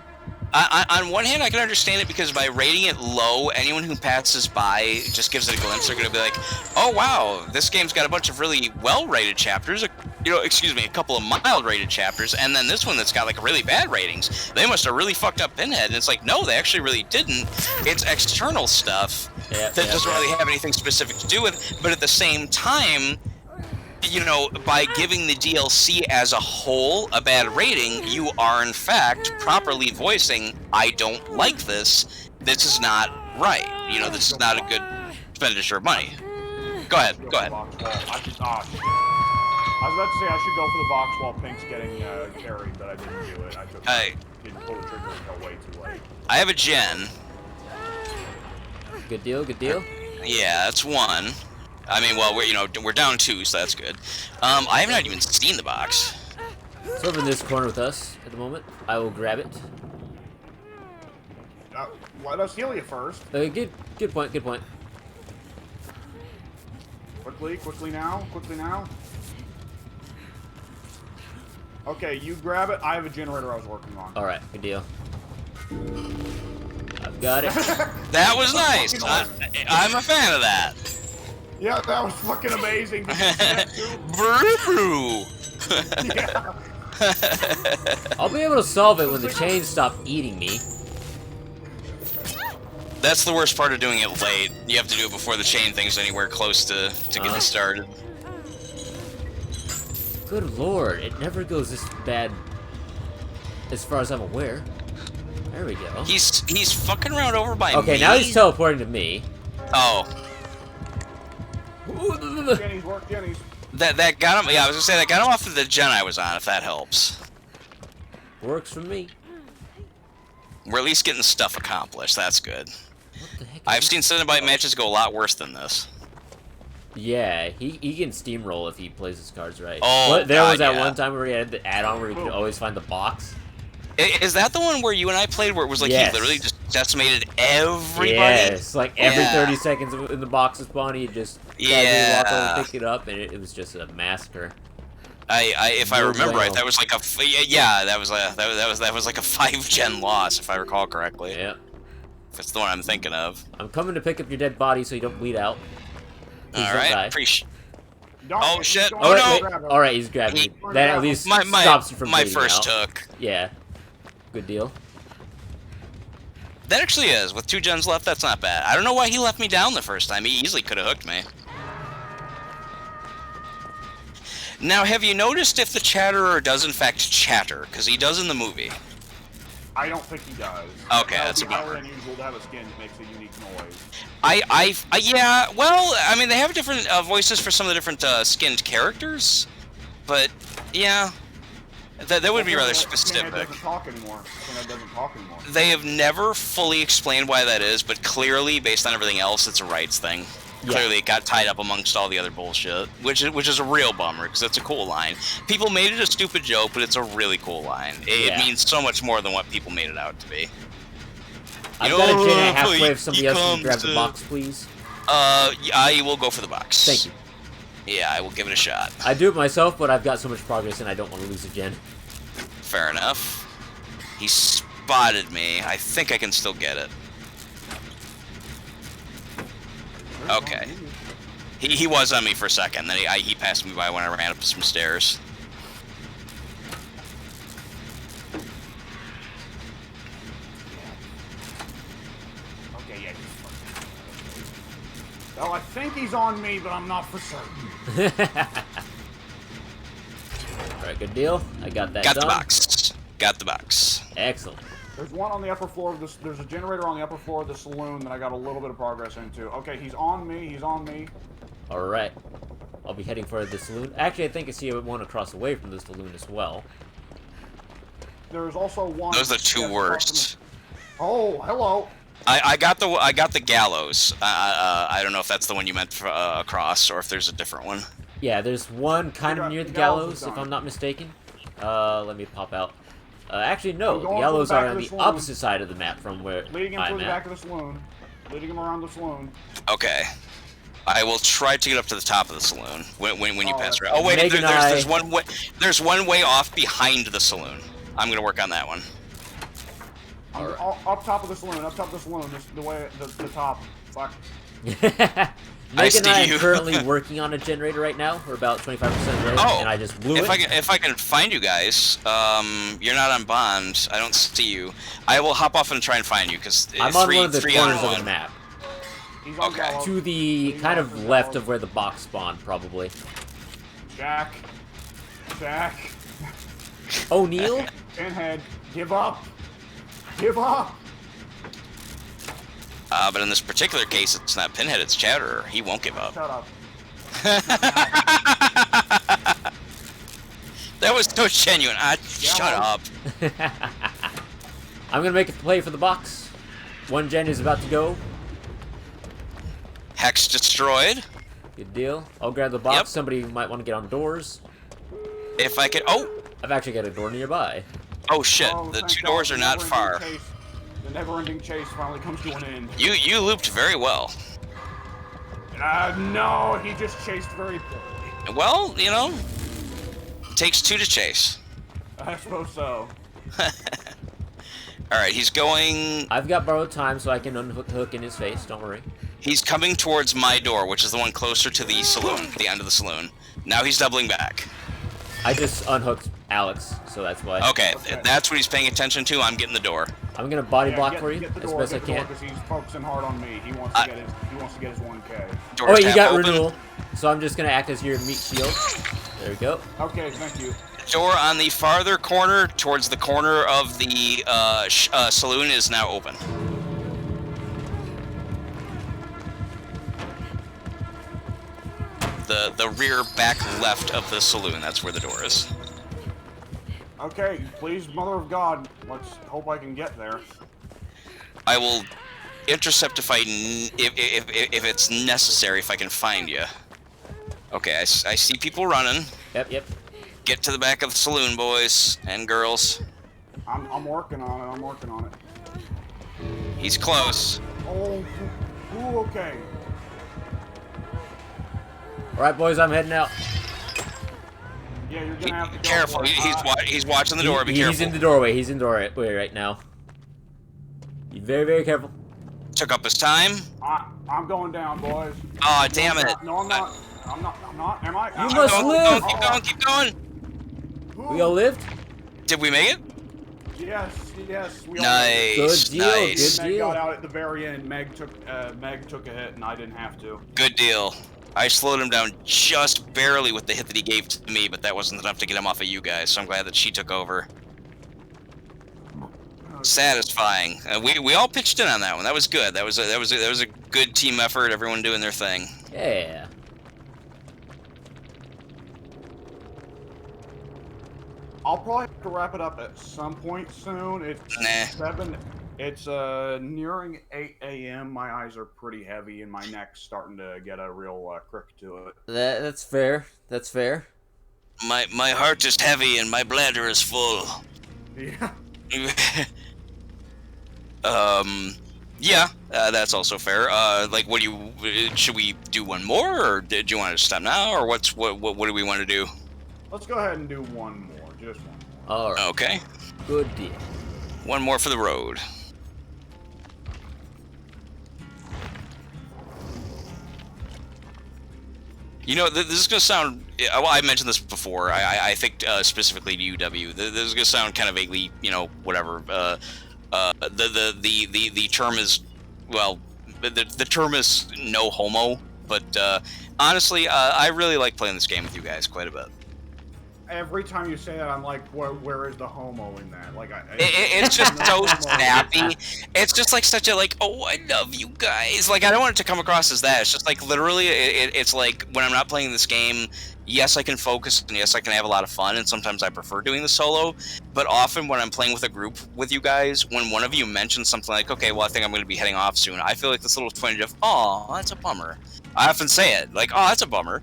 A: On one hand, I can understand it because by rating it low, anyone who passes by just gives it a glimpse. They're going to be like, "Oh wow, this game's got a bunch of really well-rated chapters. A couple of mild-rated chapters, and then this one that's got like really bad ratings. They must have really fucked up Pinhead." And it's like, no, they actually really didn't. It's external stuff that doesn't really have anything specific to do with. But at the same time, by giving the DLC as a whole a bad rating, you are in fact properly voicing, I don't like this. This is not right. This is not a good expenditure of money. Go ahead.
C: I was about to say I should go for the box while Pink's getting carried, but I didn't do it. I didn't pull the trigger until way too late.
A: I have a gen.
B: Good deal. Good deal.
A: Yeah, that's one. I mean, well, we're down 2, so that's good. I have not even seen the box.
B: It's over in this corner with us at the moment. I will grab it.
C: Let us heal you first.
B: Good point. Good point.
C: Quickly now. Okay, you grab it. I have a generator I was working on.
B: All right, good deal. I've got it.
A: That was nice. I'm a fan of that.
C: Yeah, that was fucking amazing.
A: Brew.
C: Yeah.
B: I'll be able to solve it when the chains stop eating me.
A: That's the worst part of doing it late. You have to do it before the chain thing's anywhere close to getting started.
B: Good lord, it never goes this bad as far as I'm aware. There we go.
A: He's fucking around over by me.
B: Okay, now he's teleporting to me.
A: Oh.
C: Jenny's work, Jenny's.
A: That got him. Yeah, I was gonna say that got him off of the gen I was on. If that helps.
B: Works for me.
A: We're at least getting stuff accomplished. That's good.
B: What the heck?
A: I've seen Cenobite matches go a lot worse than this.
B: Yeah, he can steamroll if he plays his cards right.
A: Oh,
B: there was that
A: yeah.
B: one time where he had the add-on where you could always find the box.
A: Is that the one where you and I played where it was like he literally just decimated everybody?
B: Yes, like every 30 seconds in the box is spawn, he just casually walk over and pick it up, and it was just a massacre.
A: If I remember right, that was like that was like a 5-gen loss if I recall correctly.
B: Yeah.
A: If it's the one I'm thinking of.
B: I'm coming to pick up your dead body so you don't bleed out.
A: All right, appreciate. Oh shit!
B: Oh
A: no!
B: All right, he's grabbing me. That at least stops you from bleeding
A: my first
B: out.
A: took.
B: Yeah. Good deal.
A: That actually is. With 2 gens left, that's not bad. I don't know why he left me down the first time. He easily could have hooked me. Now, have you noticed if the Chatterer does in fact chatter? Because he does in the movie.
C: I don't think he does.
A: Okay, that's a bummer.
C: It's unusual to have a skin that makes a unique noise.
A: Yeah, well, I mean, they have different voices for some of the different skinned characters, but, yeah. That would be rather specific.
C: Doesn't talk anymore. Doesn't talk anymore.
A: They have never fully explained why that is, but clearly, based on everything else, it's a rights thing. Yeah. Clearly, it got tied up amongst all the other bullshit, which is a real bummer, because it's a cool line. People made it a stupid joke, but it's a really cool line. It means so much more than what people made it out to be.
B: I've got a gen halfway if somebody else can grab the box, please.
A: I will go for the box.
B: Thank you.
A: Yeah, I will give it a shot.
B: I do it myself, but I've got so much progress and I don't want to lose again.
A: Fair enough. He spotted me. I think I can still get it. Okay. He was on me for a second, then he passed me by when I ran up some stairs.
C: Okay, yeah. Well, I think he's on me, but I'm not for certain.
B: Alright, good deal. I got that
A: Got
B: done.
A: the box. Got the box.
B: Excellent.
C: There's one on the upper floor of this. There's a generator on the upper floor of the saloon that I got a little bit of progress into. Okay, he's on me. He's on me.
B: Alright. I'll be heading for the saloon. Actually, I think I see one across the way from the saloon as well.
C: There's also one.
A: Those are the two worst.
C: Oh, hello.
A: I got the gallows. I don't know if that's the one you meant for, across, or if there's a different one.
B: Yeah, there's one kind of near the gallows, if I'm not mistaken. Let me pop out. Actually, no. The gallows are on the opposite side of the map from where
C: Leading him
B: I'm
C: through the
B: at.
C: back of the saloon. Leading him around the saloon.
A: Okay. I will try to get up to the top of the saloon when you pass around. Oh wait,
B: Meg
A: there's one way. There's one way off behind the saloon. I'm gonna work on that one.
C: Up top of the saloon. Up top of the saloon. The way the top. Fuck.
B: Meg and I are currently working on a generator right now. We're about 25% there, and I just blew it.
A: If I can find you guys, you're not on bond. I don't see you. I will hop off and try and find you because
B: I'm on one of the corners of the map.
A: Okay.
B: To the kind of left of where the box spawned, probably.
C: Jack.
B: O'Neil?
C: Pinhead, give up. Give up.
A: But in this particular case, it's not Pinhead, it's Chatterer. He won't give up.
C: Shut up.
A: That was so genuine. Shut up.
B: I'm gonna make a play for the box. One gen is about to go.
A: Hex destroyed.
B: Good deal. I'll grab the box.
A: Yep.
B: Somebody might want to get on doors.
A: If I could. Oh!
B: I've actually got a door nearby.
A: Oh shit.
C: Oh,
A: The
C: thank
A: two
C: God,
A: doors are not far.
C: The never-ending chase finally comes to an end.
A: You looped very well.
C: No, he just chased very poorly.
A: Well, you know, it takes two to chase.
C: I suppose so.
A: Alright, he's going...
B: I've got borrowed time so I can unhook in his face, don't worry.
A: He's coming towards my door, which is the one closer to the saloon, the end of the saloon. Now he's doubling back.
B: I just unhooked Alex, so that's why.
A: Okay, that's what he's paying attention to. I'm getting the door.
B: I'm gonna body block for you as best I can.
C: Because he's focusing hard on me. He wants to get his 1K.
B: Oh wait, you got renewal. So I'm just gonna act as your meat shield. There we go.
C: Okay, thank you.
A: Door on the farther corner, towards the corner of the saloon, is now open. The rear back left of the saloon, that's where the door is.
C: Okay, please, Mother of God, let's hope I can get there.
A: I will intercept if it's necessary, if I can find you. Okay, I see people running.
B: Yep.
A: Get to the back of the saloon, boys and girls.
C: I'm working on it.
A: He's close.
C: Oh, ooh, okay.
B: Alright, boys, I'm heading out.
C: Yeah, you're gonna have to go.
A: Careful, he's watching the door. Be careful.
B: He's in the doorway. He's in the doorway right now. Be very, very careful.
A: Took up his time.
C: I'm going down, boys.
A: Oh, damn it.
C: No, I'm not. I'm not. Am I?
B: You must live.
A: Keep going.
B: We all lived?
A: Did we make it?
C: Yes. We
A: Nice.
B: Good deal,
A: Nice.
B: good
C: Meg
B: deal.
C: got out at the very end. Meg took a hit, and I didn't have to.
A: Good deal. I slowed him down just barely with the hit that he gave to me, but that wasn't enough to get him off of you guys, so I'm glad that she took over. Satisfying. We all pitched in on that one. That was good. That was a good team effort. Everyone doing their thing.
B: Yeah.
C: I'll probably have to wrap it up at some point soon. It's 7. It's nearing 8 a.m. My eyes are pretty heavy, and my neck's starting to get a real crick to it.
B: That's fair. That's fair.
A: My heart is heavy and my bladder is full.
C: Yeah.
A: Yeah, that's also fair. Like, what do you? Should we do one more, or did you want to stop now, or what do we want to do?
C: Let's go ahead and do one more, just one more.
B: All right.
A: Okay.
B: Good deal.
A: One more for the road. You know, this is gonna sound. Well, I mentioned this before. I think specifically to UW. This is gonna sound kind of vaguely, you know, whatever. The term is, well, the term is no homo. But honestly, I really like playing this game with you guys quite a bit.
C: Every time you say that, I'm like, where is the homo in that? Like,
A: it's just so snappy. It's just like such a like, oh, I love you guys. Like, I don't want it to come across as that. It's just like literally, it's like when I'm not playing this game, yes, I can focus and yes, I can have a lot of fun. And sometimes I prefer doing the solo. But often when I'm playing with a group with you guys, when one of you mentions something like, okay, well, I think I'm going to be heading off soon, I feel like this little twinge of, oh, that's a bummer. I often say it like, oh, that's a bummer.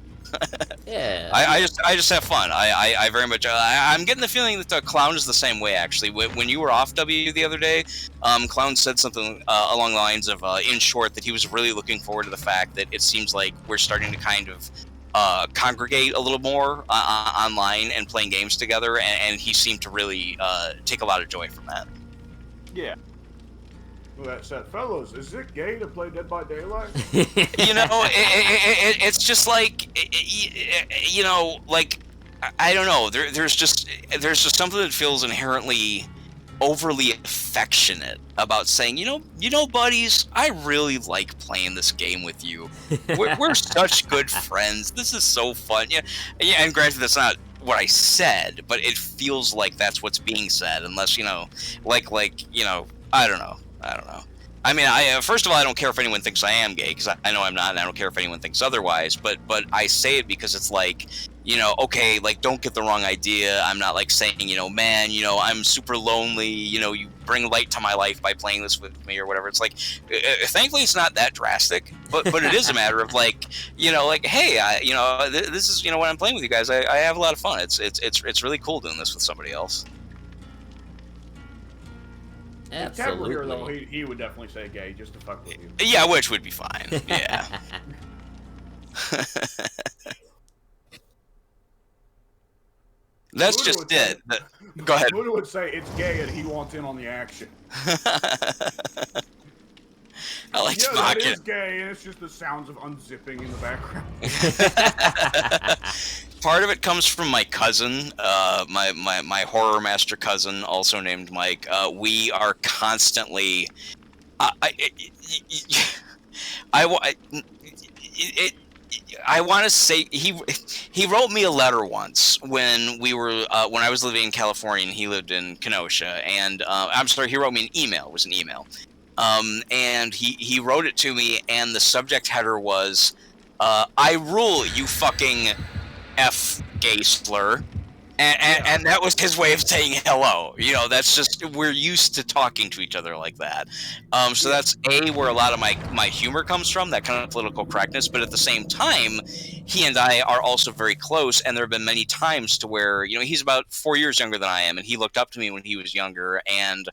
B: Yeah.
A: I just have fun. I very much. I'm getting the feeling that Clown is the same way. Actually, when you were off W the other day, Clown said something along the lines of, in short, that he was really looking forward to the fact that it seems like we're starting to kind of congregate a little more online and playing games together, and he seemed to really take a lot of joy from that.
C: Yeah. Well, that said, fellows, is it gay to play Dead by Daylight?
A: You know, it's just like, you know, like, I don't know. There's just something that feels inherently overly affectionate about saying, you know, buddies, I really like playing this game with you. We're such good friends. This is so fun. Yeah. And granted, that's not what I said, but it feels like that's what's being said. Unless, you know, like, you know, I don't know. I mean, first of all, I don't care if anyone thinks I am gay, because I know I'm not, and I don't care if anyone thinks otherwise. But I say it because it's like, you know, okay, like, don't get the wrong idea. I'm not like saying, you know, man, you know, I'm super lonely. You know, you bring light to my life by playing this with me or whatever. It's like, thankfully, it's not that drastic. But it is a matter of like, you know, like, hey, you know, this is, you know, when I'm playing with you guys, I have a lot of fun. It's really cool doing this with somebody else.
B: Absolutely.
C: Here, though, he would definitely say gay just to fuck with you.
A: Yeah, which would be fine. Yeah. That's
C: Buddha
A: just it. Go ahead.
C: Buddha would say it's gay and he wants in on the action.
A: I like
C: yeah,
A: to
C: that
A: mock
C: is
A: it.
C: gay, and it's just the sounds of unzipping in the background.
A: Part of it comes from my cousin, my horror master cousin, also named Mike. We are constantly. I want to say he wrote me a letter once when we were when I was living in California and he lived in Kenosha, and I'm sorry, he wrote me an email. It was an email. And he wrote it to me, and the subject header was, I rule, you fucking F gay slur. And that was his way of saying hello. You know, that's just, we're used to talking to each other like that. So that's where a lot of my humor comes from, that kind of political correctness. But at the same time, he and I are also very close, and there have been many times to where, you know, he's about 4 years younger than I am, and he looked up to me when he was younger, and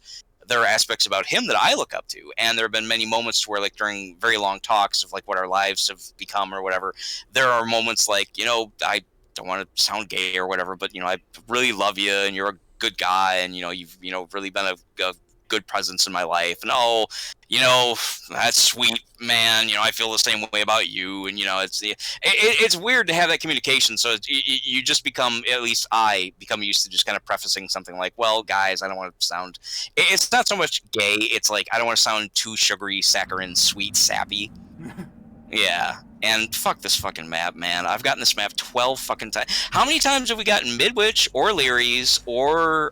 A: there are aspects about him that I look up to. And there have been many moments to where, like, during very long talks of like what our lives have become or whatever, there are moments like, you know, I don't want to sound gay or whatever, but, you know, I really love you and you're a good guy, and, you know, you've, you know, really been a good presence in my life, and, oh, you know, that's sweet, man, you know, I feel the same way about you. And, you know, it's weird to have that communication. So you just become, at least I become used to just kind of prefacing something like, well, guys, I don't want to sound, it's not so much gay, it's like, I don't want to sound too sugary, saccharine, sweet, sappy. Yeah. And fuck this fucking map, man. I've gotten this map 12 fucking times. How many times have we gotten Midwich or Leary's or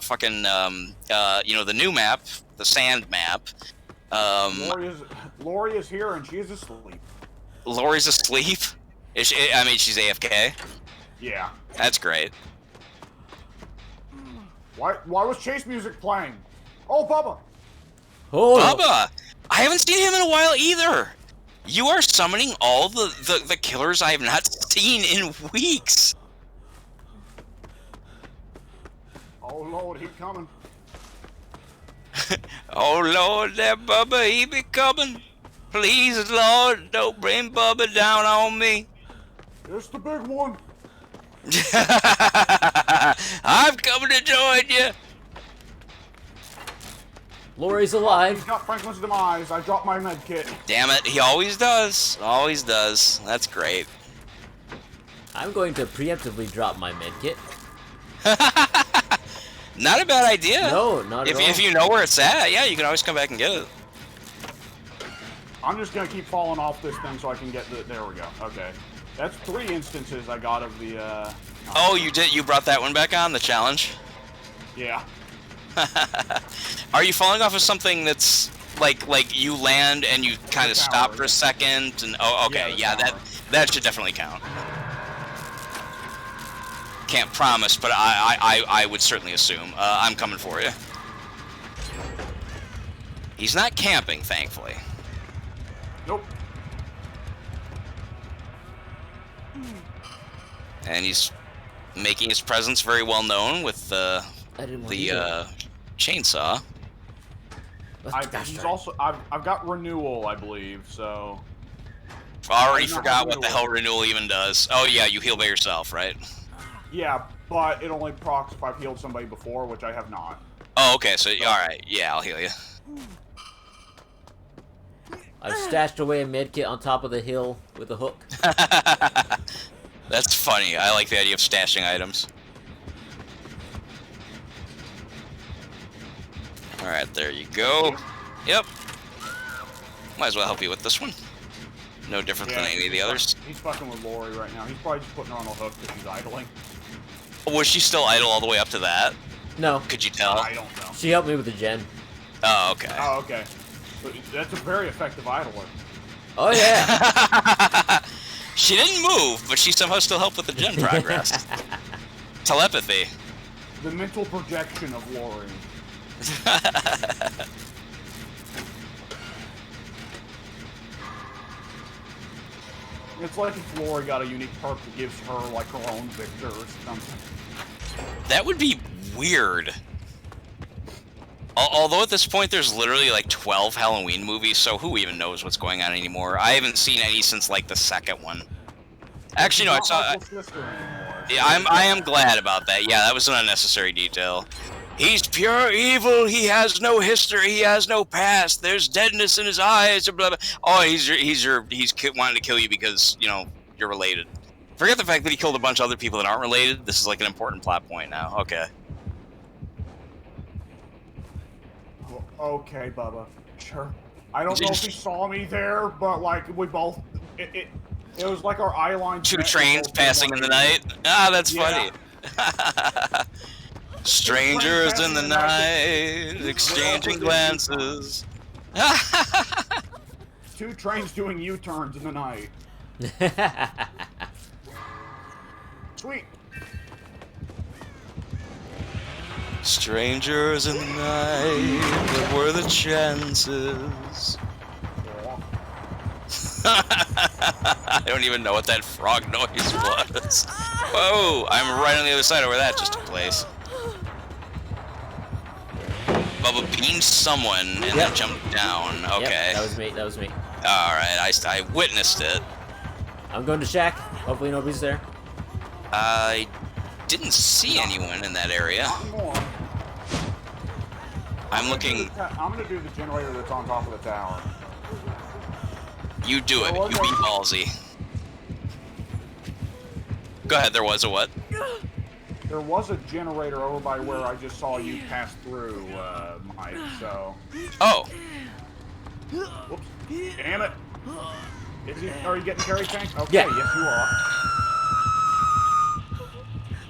A: fucking you know, the new map, the sand map?
C: Lori is here and she's asleep.
A: Lori's asleep? Is she, I mean, she's AFK?
C: Yeah.
A: That's great.
C: Why was chase music playing? Oh, Bubba!
B: Oh,
A: Bubba! I haven't seen him in a while either. You are summoning all the killers I have not seen in weeks.
C: Oh Lord, he's coming.
A: Oh Lord, that Bubba, he be coming. Please, Lord, don't bring Bubba down on me.
C: It's the big one.
A: I'm coming to join you.
B: Lori's alive.
C: He's got Franklin's demise. I dropped my med kit.
A: Damn it, he always does. Always does. That's great.
B: I'm going to preemptively drop my med kit.
A: Not a bad idea.
B: No, not at all.
A: If you know where it's at, yeah, you can always come back and get it.
C: I'm just gonna keep falling off this thing so I can get the. There we go. Okay, that's 3 instances I got of the.
A: Oh, you did. You brought that one back on the challenge.
C: Yeah.
A: Are you falling off of something that's like you land and you kind of stop for a second and okay, yeah, that should definitely count. Can't promise, but I would certainly assume. I'm coming for you. He's not camping, thankfully.
C: Nope.
A: And he's making his presence very well known with the chainsaw.
C: He's also I've got renewal, I believe. So.
A: I already forgot what the hell renewal even does. Oh yeah, you heal by yourself, right?
C: Yeah, but it only procs if I've healed somebody before, which I have not.
A: Oh, okay, so alright, yeah, I'll heal you.
B: I've stashed away a medkit on top of the hill with a hook.
A: That's funny. I like the idea of stashing items. Alright, there you go. Yep. Might as well help you with this one. No different than any of the others.
C: He's fucking with Lori right now. He's probably just putting her on a hook because she's idling.
A: Was she still idle all the way up to that?
B: No.
A: Could you tell?
C: I don't know.
B: She helped me with the gen.
A: Oh, okay.
C: Oh, okay. But that's a very effective idler.
B: Oh, yeah.
A: She didn't move, but she somehow still helped with the gen progress. Telepathy.
C: The mental projection of Lori. It's like if Lori got a unique perk that gives her, like, her own victor or something.
A: That would be weird. Although at this point there's literally like 12 Halloween movies, so who even knows what's going on anymore? I haven't seen any since like the second one. Actually, no, I saw. Yeah, I am glad about that. Yeah, that was an unnecessary detail. He's pure evil. He has no history. He has no past. There's deadness in his eyes. Blah, blah. Oh, he's wanting to kill you because you're related. Forget the fact that he killed a bunch of other people that aren't related. This is like an important plot point now. Okay.
C: Okay, Bubba. Sure. I don't know if he saw me there, but like we both. It was like our eye line.
A: Two trains passing in the night. Ah, that's funny. Strangers in the night, exchanging glances.
C: 2 trains doing U-turns in the night. Sweet.
A: Strangers in the night, what were the chances? I don't even know what that frog noise was. Whoa, I'm right on the other side of where that just took place. Bubba beamed someone and then jumped down. Okay.
B: Yep, that was me.
A: Alright, I witnessed it.
B: I'm going to Shack. Hopefully nobody's there.
A: I didn't see anyone in that area. I'm looking.
C: I'm gonna do the generator that's on top of the tower.
A: You do it. You be ballsy. Go ahead. There was a what?
C: There was a generator over by where I just saw you pass through, Mike. So.
A: Oh.
C: Whoops. Damn it. Are you getting carry tank? Okay.
B: Yeah.
C: Yes, you are.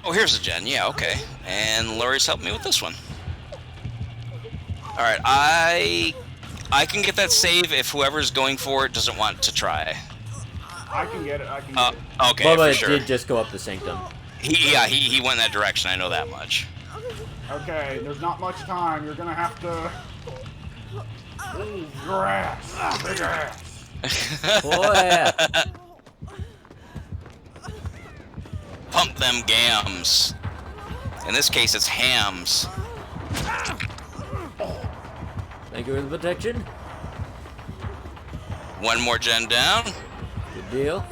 A: Oh, here's a gen. Yeah. Okay. And Lori's helped me with this one. All right. I can get that save if whoever's going for it doesn't want to try.
C: I can get it. I can get it.
A: Okay,
B: Bubba
A: for sure.
B: did just go up the sanctum.
A: He went in that direction. I know that much.
C: Okay, there's not much time. You're gonna have to. Ooh, your ass. Big ass.
B: Oh yeah.
A: Pump them gams. In this case, it's hams.
B: Thank you for the protection.
A: One more gen down.
B: Good deal.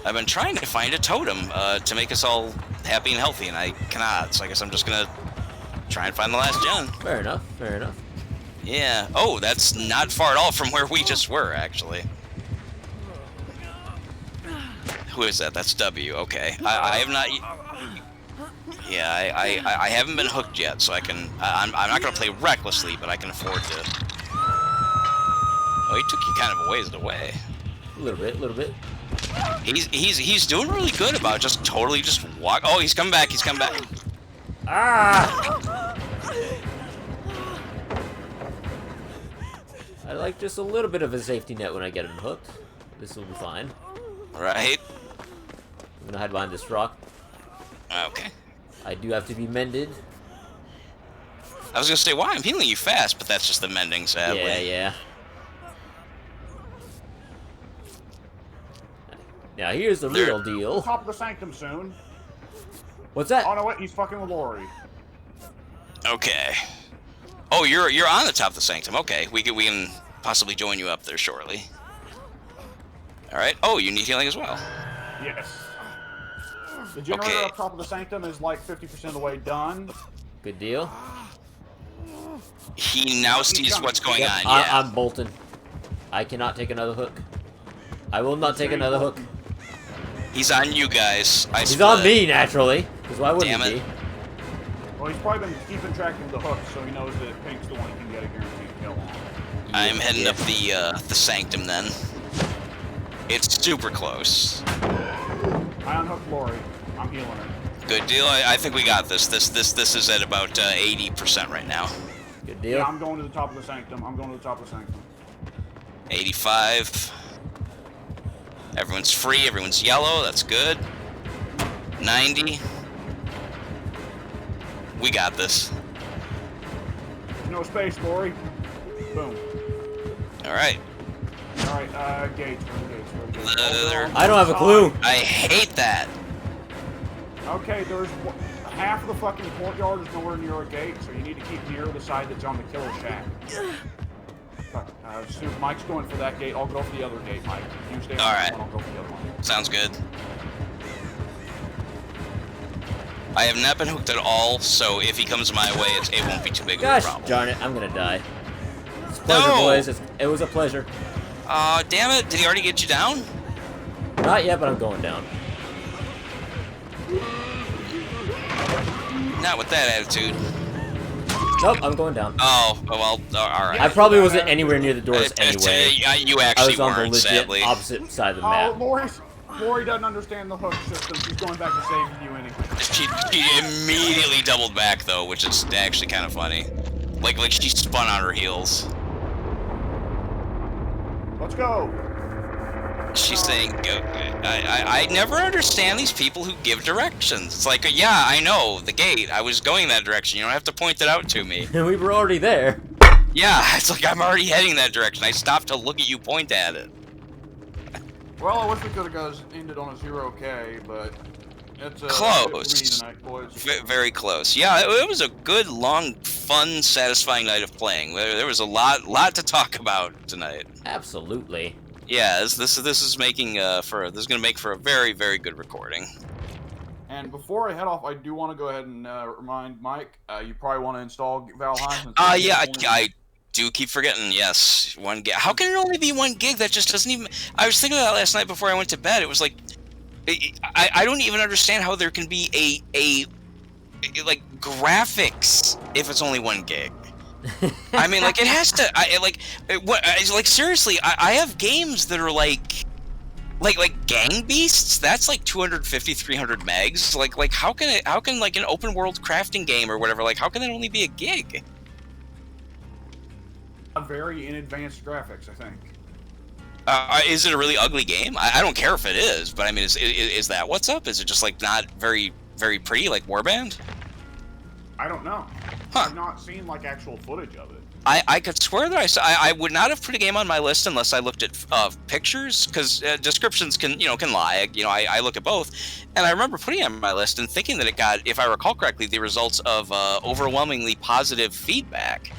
A: I've been trying to find a totem to make us all happy and healthy, and I cannot. So I guess I'm just gonna try and find the last gen.
B: Fair enough. Fair enough.
A: Yeah. Oh, that's not far at all from where we just were, actually. Who is that? That's W. Okay. I have not. Yeah, I haven't been hooked yet, so I can. I'm not gonna play recklessly, but I can afford to. Oh, he took you kind of a ways away.
B: A little bit. A little bit.
A: He's doing really good about just totally just walk. Oh, he's coming back. He's coming back.
B: Ah! I like just a little bit of a safety net when I get him hooked. This will be fine.
A: Right.
B: I'm gonna hide behind this rock.
A: Okay.
B: I do have to be mended.
A: I was gonna say, why I'm healing you fast, but that's just the mending, sadly.
B: Yeah. Now here's the real deal.
C: Top of the sanctum soon.
B: What's that?
C: Oh no, wait, he's fucking with Lori.
A: Okay. Oh, you're on the top of the sanctum. Okay, we can possibly join you up there shortly. All right. Oh, you need healing as well.
C: Yes. The generator
A: Okay.
C: up top of the sanctum is like 50% of the way done.
B: Good deal.
A: He now sees
C: coming.
A: what's going
B: Yep,
A: on. Yeah.
B: I'm bolting. I cannot take another hook. I will not take another hook.
A: He's on you guys.
B: He's on me, naturally. Because why wouldn't
A: Damn
B: he
A: it.
B: be?
C: Well, he's probably been keeping track of the hooks, so he knows that Pink's the one he can get a guaranteed kill on.
A: I'm heading
B: Yeah.
A: up the sanctum then. It's super close.
C: I unhooked Lori. I'm healing her.
A: Good deal. I think we got this. This is at about 80% right now.
B: Good deal.
C: Yeah, I'm going to the top of the sanctum.
A: 85. Everyone's free. Everyone's yellow. That's good. 90. We got this.
C: No space, Lori. Boom.
A: All right.
C: Alright, gates. Where are the gates?
A: There.
B: I don't have a clue.
A: I hate that.
C: Okay, there's half of the fucking courtyard is nowhere near a gate, so you need to keep near the side that's on the killer shack. Mike's going for that gate. I'll go for the other gate, Mike. You stay on
A: Alright.
C: one, I'll go for the other one.
A: Sounds good. I have not been hooked at all, so if he comes my way, it won't be too big of a
B: Gosh
A: problem.
B: darn it, I'm gonna die. It's a pleasure,
A: No!
B: boys. It was a pleasure.
A: Damn it. Did he already get you down?
B: Not yet, but I'm going down.
A: Not with that attitude.
B: Nope, I'm going down.
A: Oh, well, alright.
B: I probably wasn't anywhere near the doors anyway.
A: You
B: I
A: actually
B: was on the
A: weren't,
B: legit
A: sadly.
B: opposite side of the
C: Oh,
B: map.
C: Lori doesn't understand the hook system. She's going back to saving you anyway.
A: She immediately doubled back, though, which is actually kind of funny. Like she spun on her heels.
C: Let's go.
A: She's saying, I never understand these people who give directions. It's like, yeah, I know, the gate. I was going that direction. You don't have to point it out to me.
B: We were already there.
A: Yeah, it's like I'm already heading that direction. I stopped to look at you point at it.
C: Well, I wish we could have ended on a 0K, but it's
A: Close.
C: Tonight, boys.
A: Very close. Yeah, it was a good, long, fun, satisfying night of playing. There was a lot to talk about tonight.
B: Absolutely.
A: Yeah, this is making this is gonna make for a very, very good recording.
C: And before I head off, I do want to go ahead and remind Mike, you probably want to install Valheim.
A: Yeah, I do keep forgetting. Yes, 1 gig. How can it only be 1 gig? That just doesn't even. I was thinking of that last night before I went to bed. It was like, I don't even understand how there can be a like graphics if it's only 1 gig. I mean, like, it has to. Like seriously, I have games that are like Gang Beasts. That's like 250, 300 megs. Like how can like an open world crafting game or whatever, like how can it only be a gig?
C: Very in advanced graphics, I think.
A: Is it a really ugly game? I don't care if it is, but I mean, is that what's up? Is it just like not very, very pretty, like Warband?
C: I don't know.
A: Huh.
C: I've not seen like actual footage of it.
A: I could swear that I would not have put a game on my list unless I looked at pictures, because descriptions can lie. I look at both, and I remember putting it on my list and thinking that it got, if I recall correctly, the results of overwhelmingly positive feedback.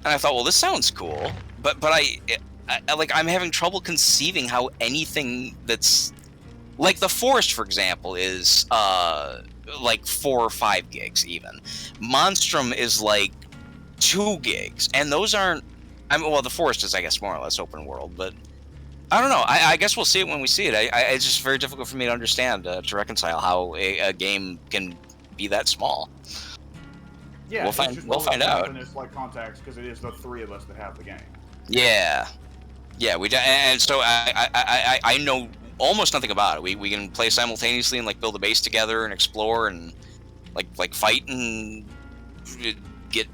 A: And I thought, well, this sounds cool, but I'm having trouble conceiving how anything that's like the Forest, for example, is like 4 or 5 gigs even. Monstrum is like 2 gigs, and those aren't. Well, the Forest is, I guess, more or less open world, but I don't know. I guess we'll see it when we see it. It's just very difficult for me to understand, to reconcile how a game can be that small.
C: Yeah,
A: we'll find out.
C: In this like context, because it is the 3 of us that have the game.
A: Yeah, and so I know almost nothing about it. We can play simultaneously and like build a base together and explore and like fight and get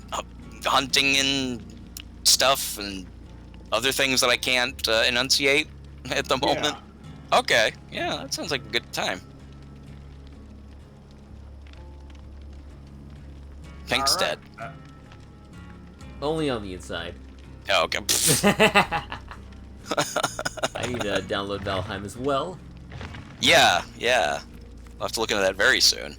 A: hunting and stuff and other things that I can't enunciate at the moment. Yeah. Okay, yeah, that sounds like a good time. Pink's dead.
B: Only on the inside.
A: Oh, okay.
B: I need to download Valheim as well.
A: Yeah. I'll have to look into that very soon.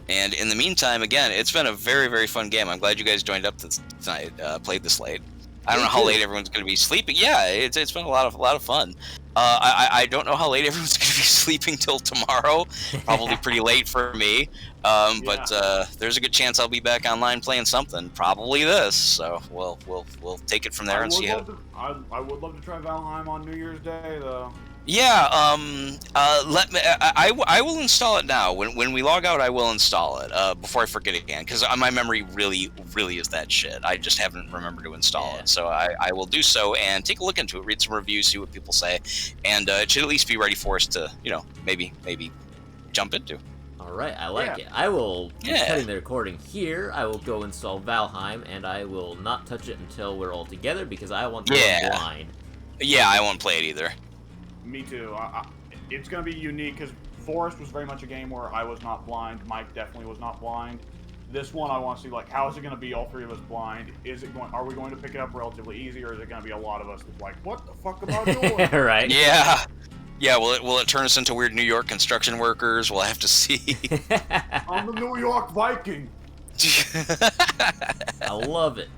A: And in the meantime, again, it's been a very, very fun game. I'm glad you guys joined up tonight, played this late. I don't know how late everyone's going to be sleeping. Yeah, it's been a lot of fun. I don't know how late everyone's going to be sleeping till tomorrow. Probably pretty late for me. But there's a good chance I'll be back online playing something. Probably this. So we'll take it from there and see how.
C: I would love to try Valheim on New Year's Day, though.
A: Yeah, let me. I will install it now. When we log out, I will install it before I forget again, because my memory really is that shit. I just haven't remembered to install it, so I will do so and take a look into it, read some reviews, see what people say, and it should at least be ready for us to, maybe jump into.
B: All right, I like it. I will be cutting the recording here. I will go install Valheim, and I will not touch it until we're all together because I want to go blind.
A: Yeah, I won't play it either.
C: Me too. It's going to be unique because Forest was very much a game where I was not blind. Mike definitely was not blind. This one, I want to see, like, how is it going to be all 3 of us blind? Are we going to pick it up relatively easy, or is it going to be a lot of us that's like, what the fuck am I doing?
B: Right.
A: Yeah. Yeah, will it turn us into weird New York construction workers? We'll have to see.
C: I'm the New York Viking.
B: I love it.